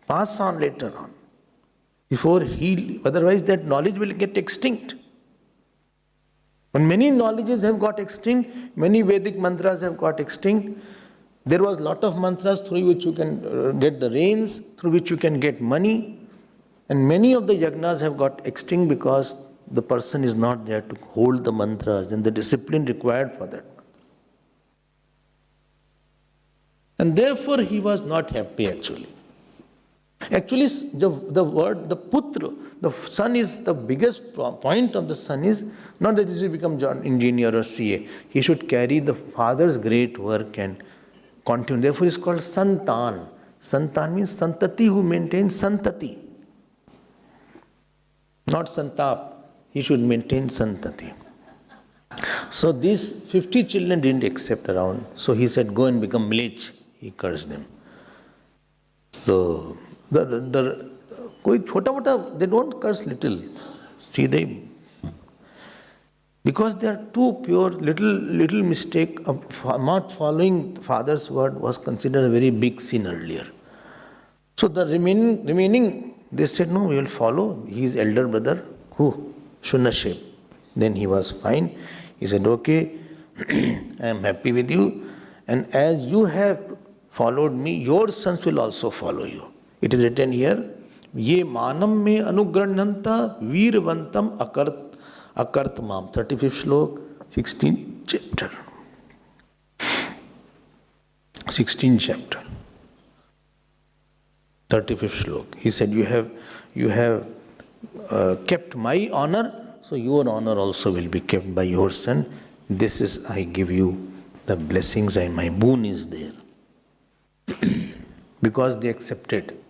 pass on later on. Otherwise that knowledge will get extinct. When many knowledges have got extinct, many Vedic mantras have got extinct. There was lot of mantras through which you can get the rains, through which you can get money. And many of the yagnas have got extinct because the person is not there to hold the mantras and the discipline required for that. And therefore he was not happy actually. Actually, the word, the putra, the son is the biggest point of the son is not that he should become engineer or CA. He should carry the father's great work and continue. Therefore, it's called santan. Santan means santati, who maintains santati. Not santap. He should maintain santati. So these 50 children didn't accept around. So he said, go and become milech. He cursed them. So they don't curse little. See, because they are too pure, little mistake of not following father's word was considered a very big sin earlier. So the remaining, they said, no, we will follow his elder brother, who? Shunashep. Then he was fine. He said, okay, I am happy with you. And as you have followed me, your sons will also follow you. It is written here, Ye manam me anugranhanta veervantam akartmam. 35th slok, 16th chapter. 16th chapter. 35th slok. He said, you have kept my honor, so your honor also will be kept by your son. This is, I give you the blessings and my boon is there. Because they accepted.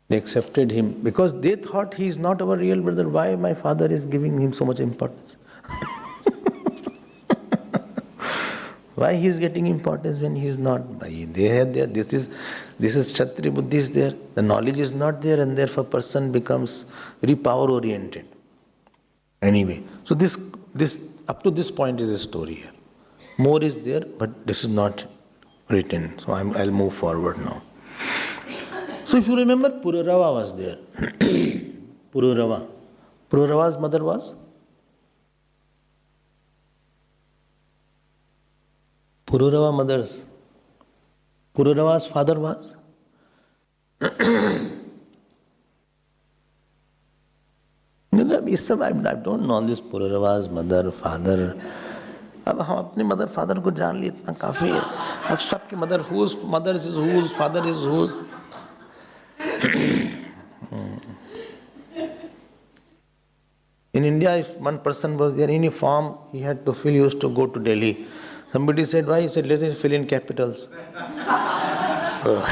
They accepted him because they thought he is not our real brother. Why my father is giving him so much importance? Why he is getting importance when he is not? This is Kshatriya Buddhi is there. The knowledge is not there, and therefore person becomes very power oriented. Anyway, so this up to this point is a story here. More is there, but this is not written. So I'll move forward now. So if you remember, Pururava was there. Pururava. Pururava's mother was? Pururava mother's. Pururava's father was? I don't know this Pururava's mother, father. अब हम अपने mother father को जान लिए इतना काफ़ी है. अब सबकी mother whose mother is whose, father is whose. In India, if one person was there in any form, he had to fill, he used to go to Delhi. Somebody said, why? He said, let's fill in capitals. So,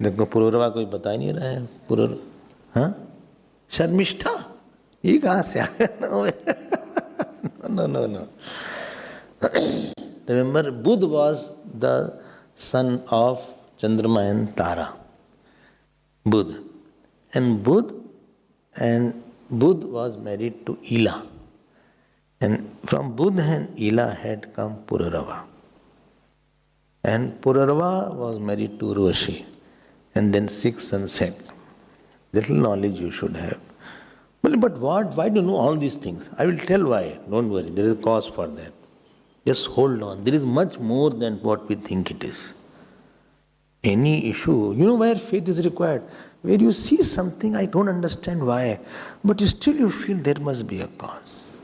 देखो पुरुरवा कोई बता ही नहीं रहा है. पुरुर, हाँ? शर्मिष्ठा? ये कहाँ से आया? No. Remember, Buddha was the son of Chandrama and Tara. Buddha. And Buddha was married to Ila. And from Buddha and Ila had come Pururava. And Pururava was married to Urvashi. And then 6 sons had come. Little knowledge you should have. But what? Why do you know all these things? I will tell why. Don't worry. There is a cause for that. Just hold on. There is much more than what we think it is. Any issue, you know where faith is required? Where you see something, I don't understand why, but still you feel there must be a cause.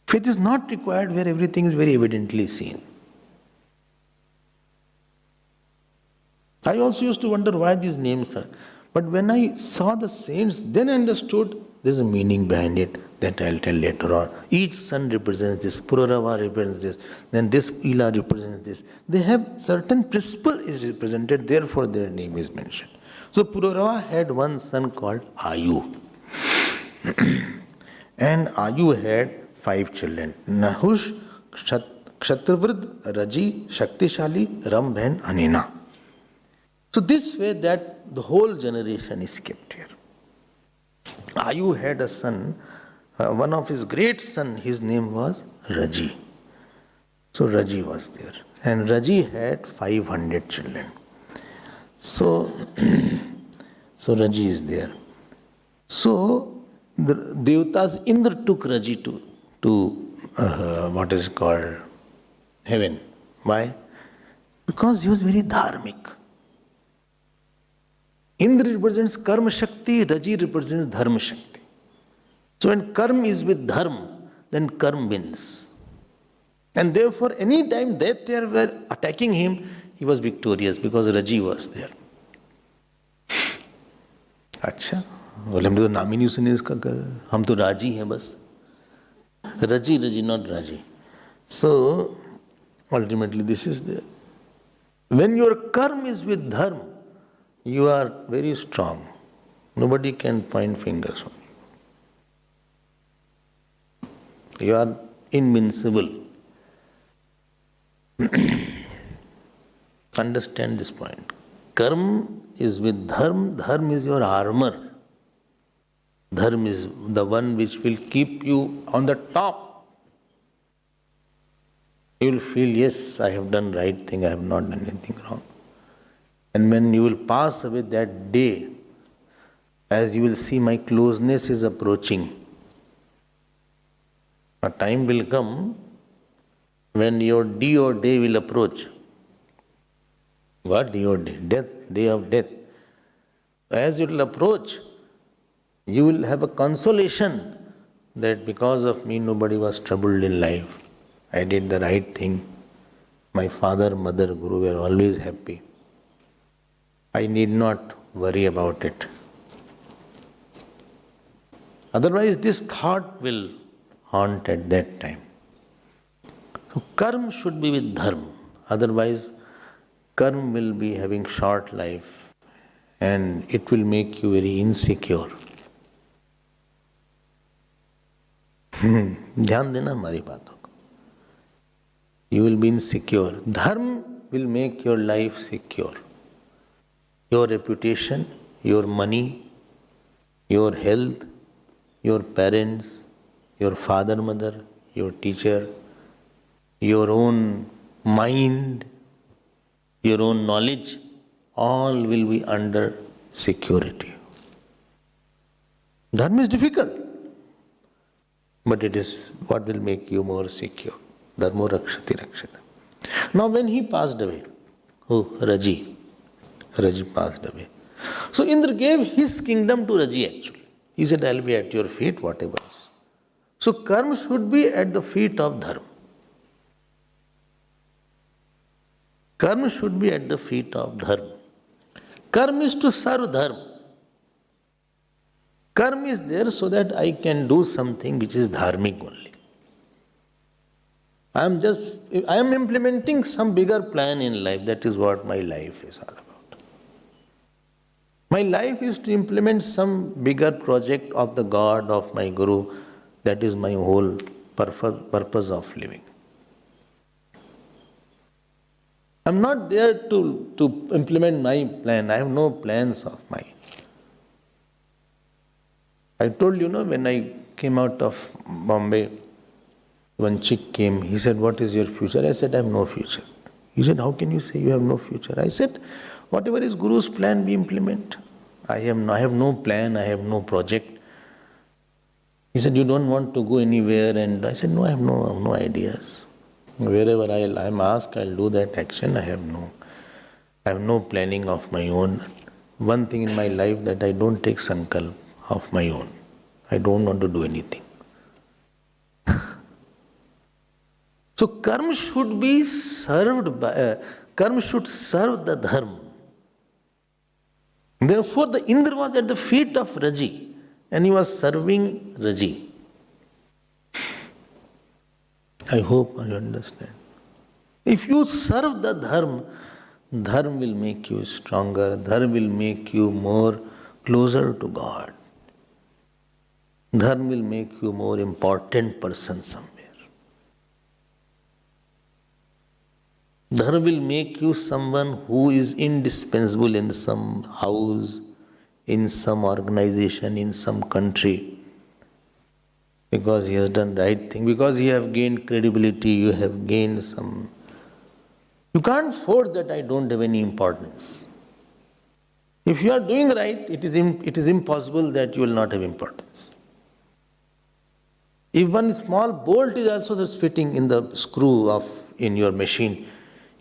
Faith is not required where everything is very evidently seen. I also used to wonder why these names are. But when I saw the saints, then I understood there's a meaning behind it that I'll tell later on. Each son represents this, Pururava represents this, then this Ila represents this. They have certain principle is represented, therefore their name is mentioned. So Pururava had one son called Ayu. And Ayu had 5 children. Nahush, Kshatrivrid, Raji, Shaktishali, Rambh and Anina. So this way that the whole generation is kept here. Ayu had a son, one of his great sons, his name was Raji. So Raji was there. And Raji had 500 children. So Raji is there. So the Devatas, Indra took Raji to what is called heaven. Why? Because he was very dharmic. Indra represents Karma Shakti, Raji represents Dharma Shakti. So when Karma is with Dharma, then Karma wins. And therefore, any time that they were attacking him, he was victorious because Raji was there. अच्छा बोले हमने तो नाम ही नहीं सुने इसका, हम तो राजी हैं बस. Raji, not Raji. So ultimately this is there. When your karma is with dharma, you are very strong. Nobody can point fingers on you. You are invincible. Understand this point. Karma is with dharma. Dharma is your armor. Dharma is the one which will keep you on the top. You will feel, yes, I have done right thing, I have not done anything wrong. And when you will pass away that day, as you will see my closeness is approaching, a time will come when your day or day will approach. What day or day? Death, day of death. As it will approach, you will have a consolation that because of me nobody was troubled in life. I did the right thing. My father, mother, guru were always happy. I need not worry about it. Otherwise this thought will haunt at that time. So karma should be with dharma. Otherwise karma will be having short life and it will make you very insecure. ध्यान देना हमारी बातों को. You will be insecure. Dharma will make your life secure. Your reputation, your money, your health, your parents, your father, mother, your teacher, your own mind, your own knowledge, all will be under security. Dharma is difficult, but it is what will make you more secure. Dharmo rakshati rakshita. Now when he passed away, Raji passed away. So Indra gave his kingdom to Raji actually. He said, I'll be at your feet, whatever. So karma should be at the feet of dharma. Karma should be at the feet of dharma. Karma is to serve dharma. Karma is there so that I can do something which is dharmic only. I am implementing some bigger plan in life. That is what my life is all about. My life is to implement some bigger project of the God, of my Guru. That is my whole purpose of living. I am not there to implement my plan. I have no plans of mine. I told you, when I came out of Bombay, one chick came, he said, what is your future? I said, I have no future. He said, how can you say you have no future? I said, whatever is Guru's plan, we implement. I have no plan, I have no project. He said, you don't want to go anywhere? And I said, no, I have no ideas. Wherever I am asked, I'll do that action. I have no planning of my own. One thing in my life that I don't take sankalp of my own. I don't want to do anything. So karma should be served by, karma should serve the dharma. Therefore the Indra was at the feet of Raji and he was serving Raji. I hope you understand. If you serve the dharma, dharma will make you stronger, dharma will make you more closer to God. Dharma will make you more important person somewhere. Dharma will make you someone who is indispensable in some house, in some organization, in some country. Because he has done right thing, because he have gained credibility, you have gained some. You can't force that I don't have any importance. If you are doing right, it is impossible that you will not have importance. If one small bolt is also just fitting in the screw in your machine,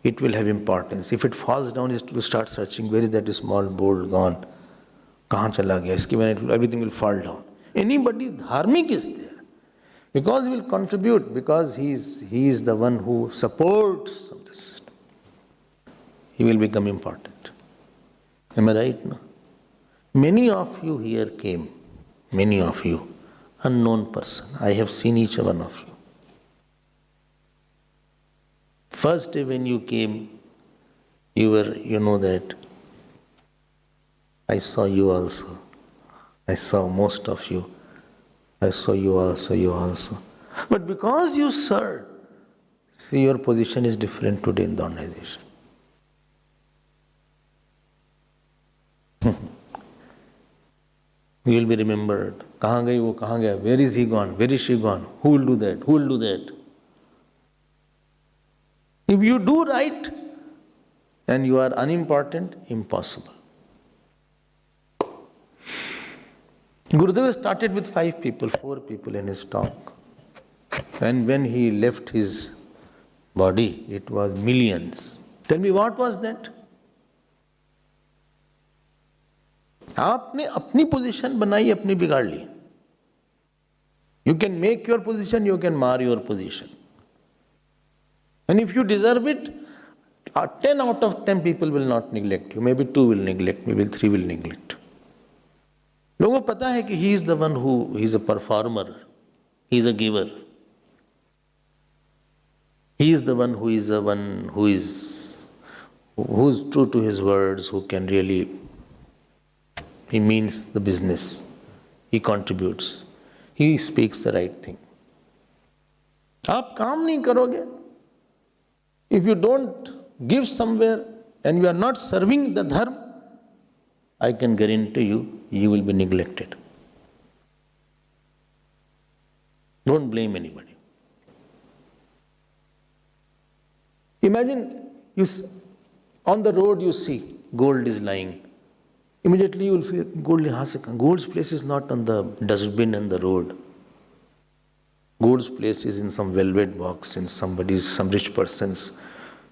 it will have importance. If it falls down, it will start searching, where is that small bowl gone? Kahan chala gaya? Iski वजह everything will fall down. Anybody dharmic is there. Because he will contribute, because he is the one who supports the system. He will become important. Am I right? No? Many of you here came, many of you, unknown person. I have seen each one of you. First day when you came, you know that I saw you also. I saw most of you. I saw you also. But because you served, see, your position is different today in the organization. You will be remembered. Kahan gayi wo, kahan gaya? Where is he gone? Where is she gone? Who will do that? Who will do that? If you do right and you are unimportant, impossible. Gurudev started with 5 people, 4 people in his talk. And when he left his body, it was millions. Tell me, what was that? आपने अपनी position बनाई, अपनी बिगाड़ ली. You can make your position, you can mar your position. And if you deserve it, 10 out of 10 people will not neglect you. Maybe 2 will neglect, maybe 3 will neglect. लोगों को पता है कि he is the one who is a performer, he is a giver. He is the one who is true to his words, who can really, he means the business, he contributes, he speaks the right thing. आप काम नहीं करोगे, if you don't give somewhere and you are not serving the dharma, I can guarantee you, you will be neglected. Don't blame anybody. Imagine on the road you see gold is lying. Immediately you will feel gold's place is not on the dustbin and the road. Gold's place is in some velvet box, in some rich person's.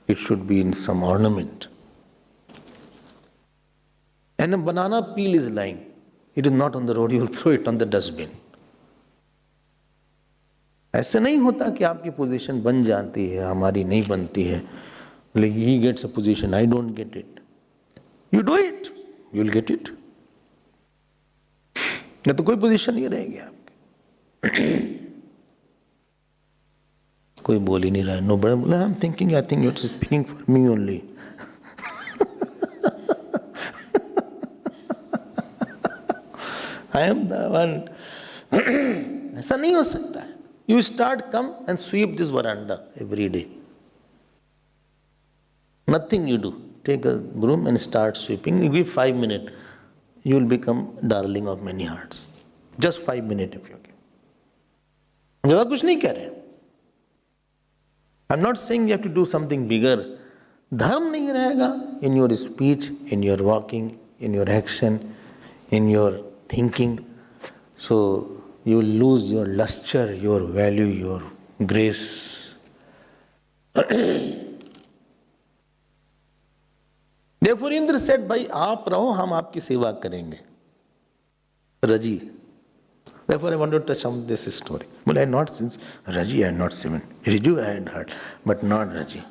It should be in some ornament. And a banana peel is lying. It is not on the road, you will throw it on the dustbin. ऐसे नहीं होता कि आपकी position बन जाती है, हमारी नहीं बनती है. Like he gets a position, I don't get it. You do it, you will get it. नहीं तो कोई पोजीशन नहीं रहेगी आपकी. कोई बोल ही नहीं रहा है. No, but I'm thinking, I think you're speaking for me only. I am the one. ऐसा नहीं हो सकता है. You start, come and sweep this veranda every day. Nothing you do. Take a broom and start sweeping. You give 5 minutes. You will become darling of many hearts. Just 5 minutes if you give. ज़्यादा कुछ नहीं कह रहे. I'm not saying you have to do something bigger. धर्म नहीं रहेगा in your speech, in your walking, in your action, in your thinking. So you will lose your luster, your value, your grace. Therefore Indra said, भाई आप रहो, हम आपकी सेवा करेंगे. Raji. Therefore I want to touch on this story. Well, I had not since Raji I had not seen. Riju I had heard, but not Raji.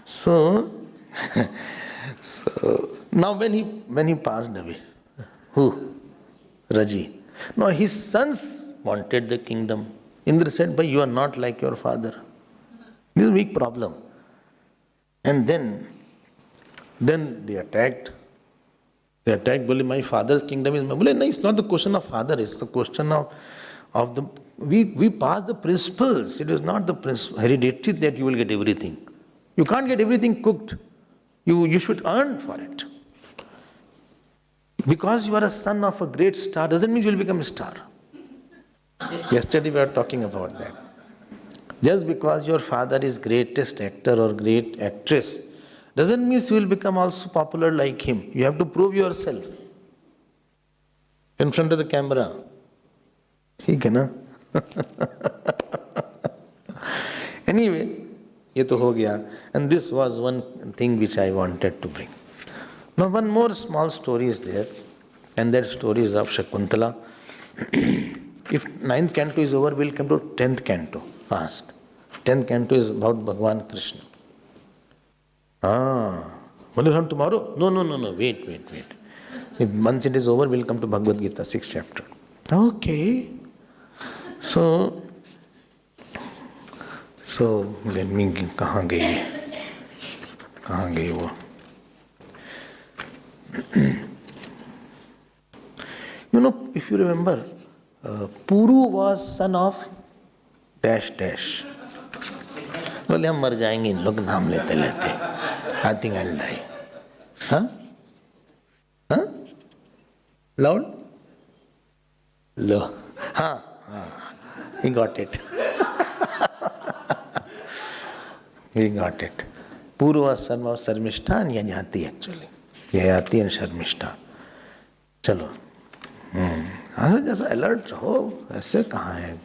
So now when he passed away, who? Raji. Now his sons wanted the kingdom. Indra said, "Bhai, you are not like your father." This is a big problem. And then they attacked. They attacked, Bole, my father's kingdom is mine. Bole, no, it's not the question of father, it's the question of the, we pass the principles. It is not the hereditary that you will get everything. You can't get everything cooked. You should earn for it. Because you are a son of a great star doesn't mean you will become a star. Yesterday we were talking about that. Just because your father is greatest actor or great actress doesn't mean you will become also popular like him. You have to prove yourself in front of the camera. ठीक है ना? Anyway, ये तो हो गया. And this was one thing which I wanted to bring. Now one more small story is there, and that story is of Shakuntala. If 9th canto is over, we'll come to 10th canto fast. 10th canto is about Bhagwan Krishna. Will you come tomorrow? No, wait. If once it is over, we'll come to Bhagavad Gita, 6th chapter. Okay. So let me, कहाँ गई वो? You know, if you remember, Puru was son of dash. बोले हम मर जाएंगे इन लोग नाम लेते I think I'll die. Huh? Loud? Low. He got it. He got it. Puru was son of Sharmishta and Yajati actually. Yajati and Sharmishta. चलो. जैसा alert हो, ऐसे कहाँ है?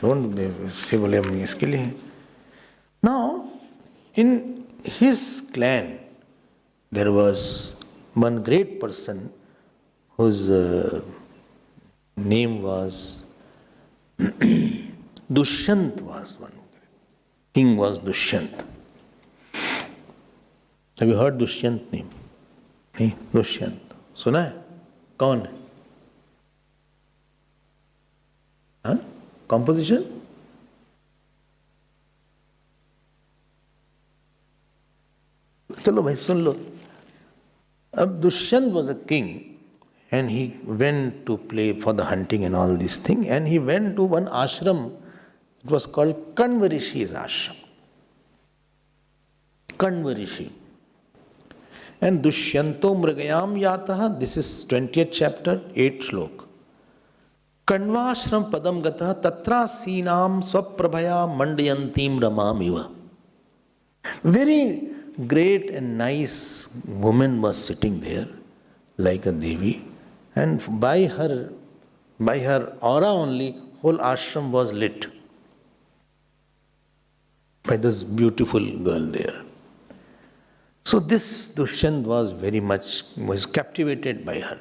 Don't से बोले हम इसके लिए. Now, in his clan, there was one great person whose name was Dushyant was one. King was Dushyant. Have you heard Dushyant name? नहीं, Dushyant. सुना है? कौन है? हाँ? Composition? चलो भाई सुन लो. अब Dushyant was a king and he went to play for the hunting and all these things, and he went to one ashram. It was called Kanvarishi's ashram. Kanvarishi. And Dushyanto Mrigayam Yataha, this is 20th chapter, 8th shlok. Kanvashram padam gata tatra sinam swaprabhaya mandayantim ramamiva. Very great and nice woman was sitting there like a Devi, and by her aura only whole ashram was lit by this beautiful girl there. So this Dushyant was captivated by her.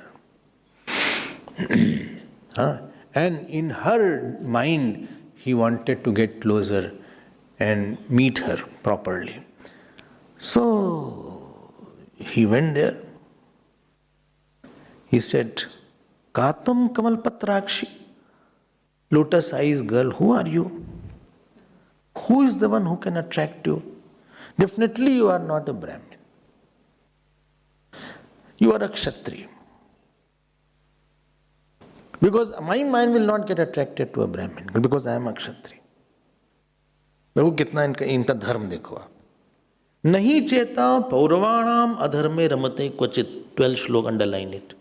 And in her mind he wanted to get closer and meet her properly. So he went there. He said, Katam Kamal Patrakshi, lotus eyes girl, who are you? Who is the one who can attract you? Definitely you are not a Brahmin. You are a Kshatriya. Because my mind will not get attracted to a Brahmin, because I am a Kshatriya. देखो कितना इनका धर्म देखो आप. नहीं चेता पौरवाणाम अधर्मे रमते क्वचित. 12th श्लोक, underline it.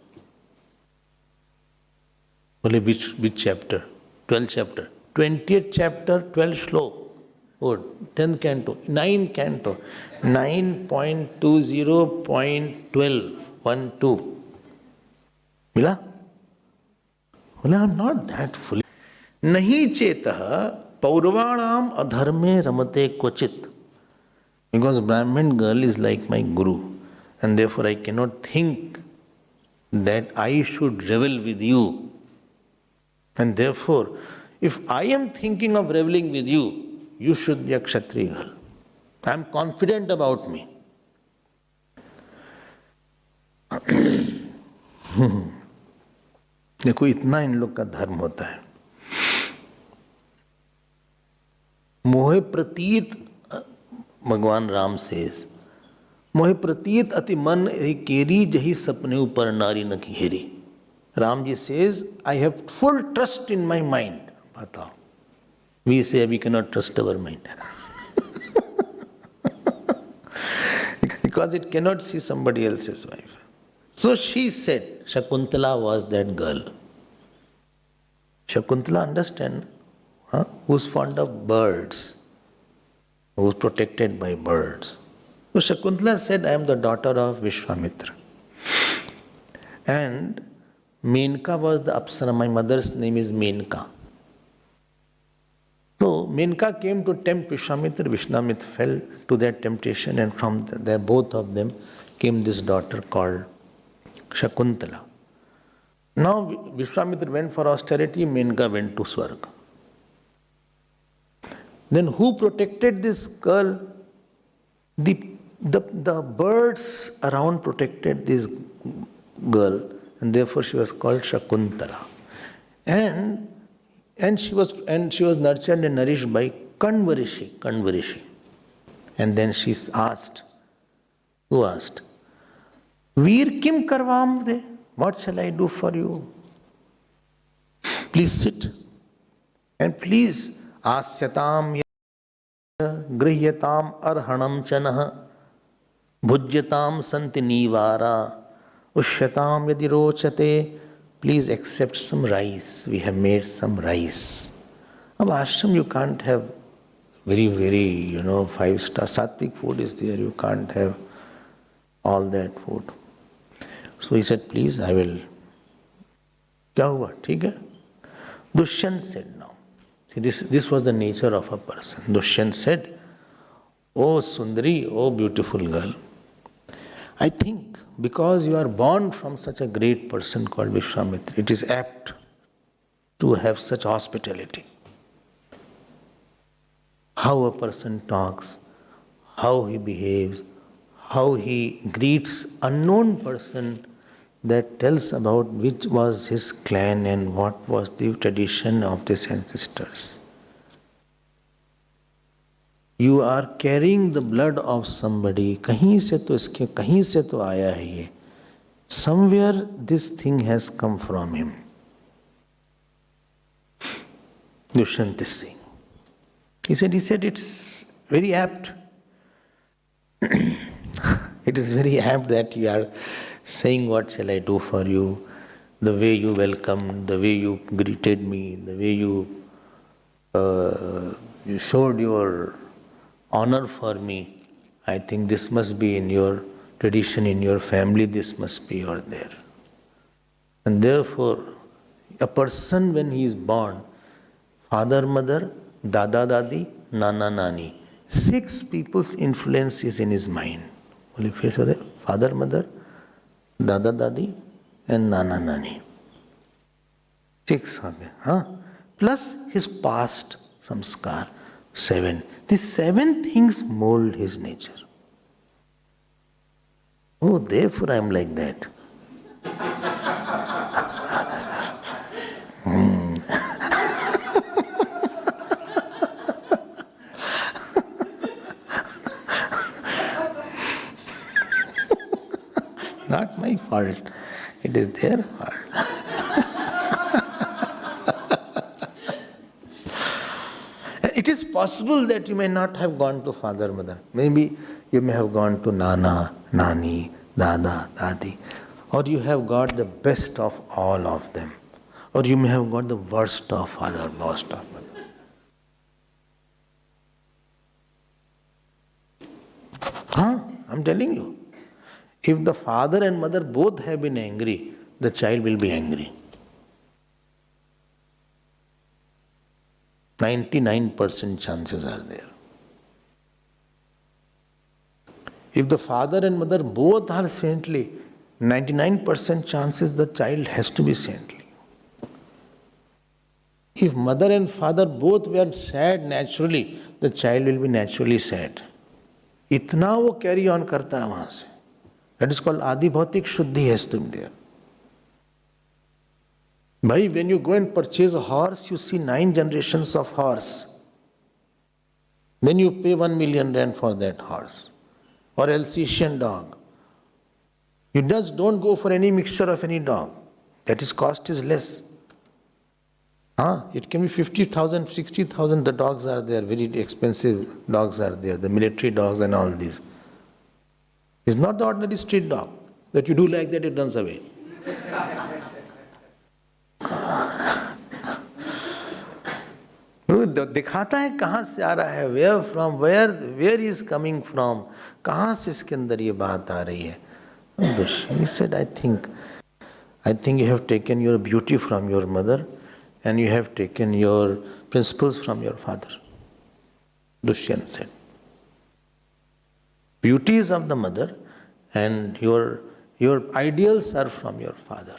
बोले which chapter? 12th chapter. 20th chapter, 12th श्लोक. Oh, 10th canto, 9th canto, 9.20.12. मिला? बोले I'm not that foolish. नहीं चेतः पौरवाणाम अधर्मे रमते क्वचित. Because Brahmin girl is like my guru, and therefore I cannot think that I should revel with you. And therefore, if I am thinking of reveling with you, you should be a Kshatriya girl. I am confident about me. देखो इतना इन लोग का धर्म होता है. मोहे प्रतीत, भगवान राम सेज, मोहे प्रतीत अति मन केरी जही सपने ऊपर नारी न की हेरी. Ram ji says, I have full trust in my mind. बताओ. We say we cannot trust our mind. Because it cannot see somebody else's wife. So she said, Shakuntala was that girl. Shakuntala understand, who's fond of birds, who's protected by birds. So Shakuntala said, I am the daughter of Vishwamithra. And Menka was the Apsara. My mother's name is Menka. So Menka came to tempt Vishwamithra. Vishwamithra fell to that temptation, and from there both of them came this daughter called Shakuntala. Now Vishwamithra went for austerity, Menka went to Swarga. Then who protected this girl? The birds around protected this girl, and therefore she was called Shakuntala. And she was nurtured and nourished by Kanvarishi. And then she asked, who asked? Veer kim karvam de? What shall I do for you? Please sit. And please, asyatam grihyatam arhanam chanah bhujyatam santi nivara ushyatam yadi rochate. Please accept some rice. We have made some rice. Now, ashram you can't have very, 5-star sattvic food is there. You can't have all that food. So he said, please, I will. Kya hua? Theek hai? Dushyant said now. See, this was the nature of a person. Dushyant said, oh Sundari, oh beautiful girl, I think because you are born from such a great person called Vishwamithra, it is apt to have such hospitality. How a person talks, how he behaves, how he greets unknown person, that tells about which was his clan and what was the tradition of his ancestors. You are carrying the blood of somebody. Kahin se to aaya hai ye. Somewhere this thing has come from him. Dushyant is saying. He said it's very apt. It is very apt that you are saying, what shall I do for you? The way you welcomed, the way you greeted me, the way you showed your honor for me. I think this must be in your tradition, in your family, this must be over there. And therefore, a person when he is born, father, mother, dada, dadi, nana, nani, 6 people's influence is in his mind. Father, mother, dada, dadi, and nana, nani. 6 are there. Huh? Plus his past samskar, 7. These 7 things mold his nature. Oh, therefore I am like that. Not my fault. It is their fault. It is possible that you may not have gone to father, mother. Maybe you may have gone to nana, nani, dada, dadi. Or you have got the best of all of them. Or you may have got the worst of father, worst of mother. I'm telling you. If the father and mother both have been angry, the child will be angry. 99% chances are there. If the father and mother both are saintly, 99% chances the child has to be saintly. If mother and father both were sad naturally, the child will be naturally sad. Itna wo carry on karta hai wahan se. That is called Adi Bhautik Shuddhi has to be there. Bhai, when you go and purchase a horse, you see 9 generations of horse. Then you pay 1 million rand for that horse. Or Alsatian dog. You just don't go for any mixture of any dog. That is cost is less. It can be 50,000, 60,000. The dogs are there, very expensive dogs are there, the military dogs and all these. It's not the ordinary street dog that you do like that, it runs away. दिखाता है कहाँ से आ रहा है, where he is coming from, कहाँ से इसके अंदर ये बात आ रही है. He said, I think you have taken your beauty from your mother and you have taken your principles from your father. Dushyant said. Beauty is of the mother, and your ideals are from your father.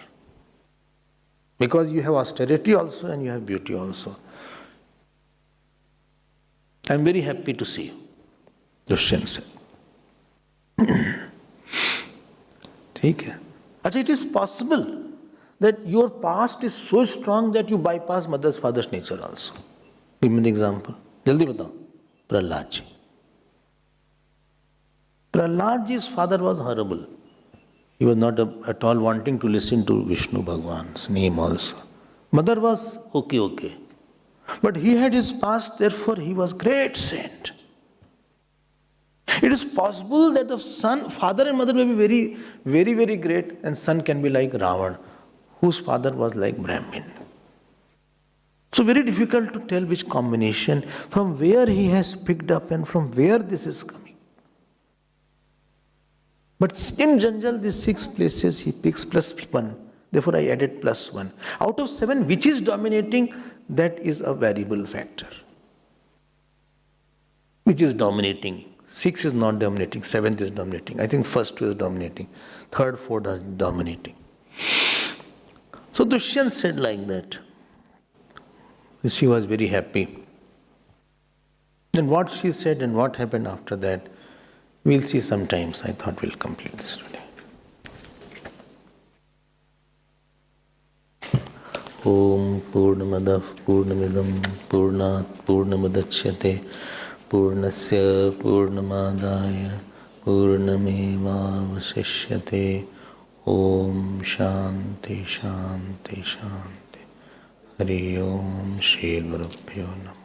Because you have austerity also and you have beauty also. I am very happy to see you, Dushyant said. ठीक है. अच्छा, it is possible that your past is so strong that you bypass mother's father's nature also. Give me the example. जल्दी बताओ. Prahlad ji. Prahlad ji's father was horrible. He was not at all wanting to listen to Vishnu Bhagwan's name also. Mother was okay. But he had his past, therefore he was great saint. It is possible that the son, father and mother may be very great, and son can be like Ravan, whose father was like Brahmin. So very difficult to tell which combination, from where he has picked up and from where this is coming. But in Janjal, these 6 places he picks +1. Therefore I added +1. Out of 7, which is dominating, that is a variable factor. Which is dominating? 6 is not dominating, 7th is dominating. I think first 2 is dominating. 3rd, 4th are dominating. So Dushyant said like that. She was very happy. Then what she said and what happened after that, we'll see sometimes. I thought we'll complete this today. Om Purnamadav Purnamidam Purnat Purnamadachyate Purnasya Purnamadaya Purnamevavasishyate. Om Shanti Shanti Shanti. Hari Om Shri Gurubhyo Namah.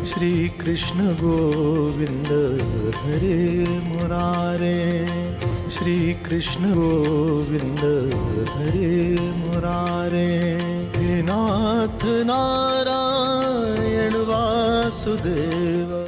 Shri Krishna Govinda Hare Murare, Shri Krishna Govinda Hare Murare, He Nath Narayan Vasudeva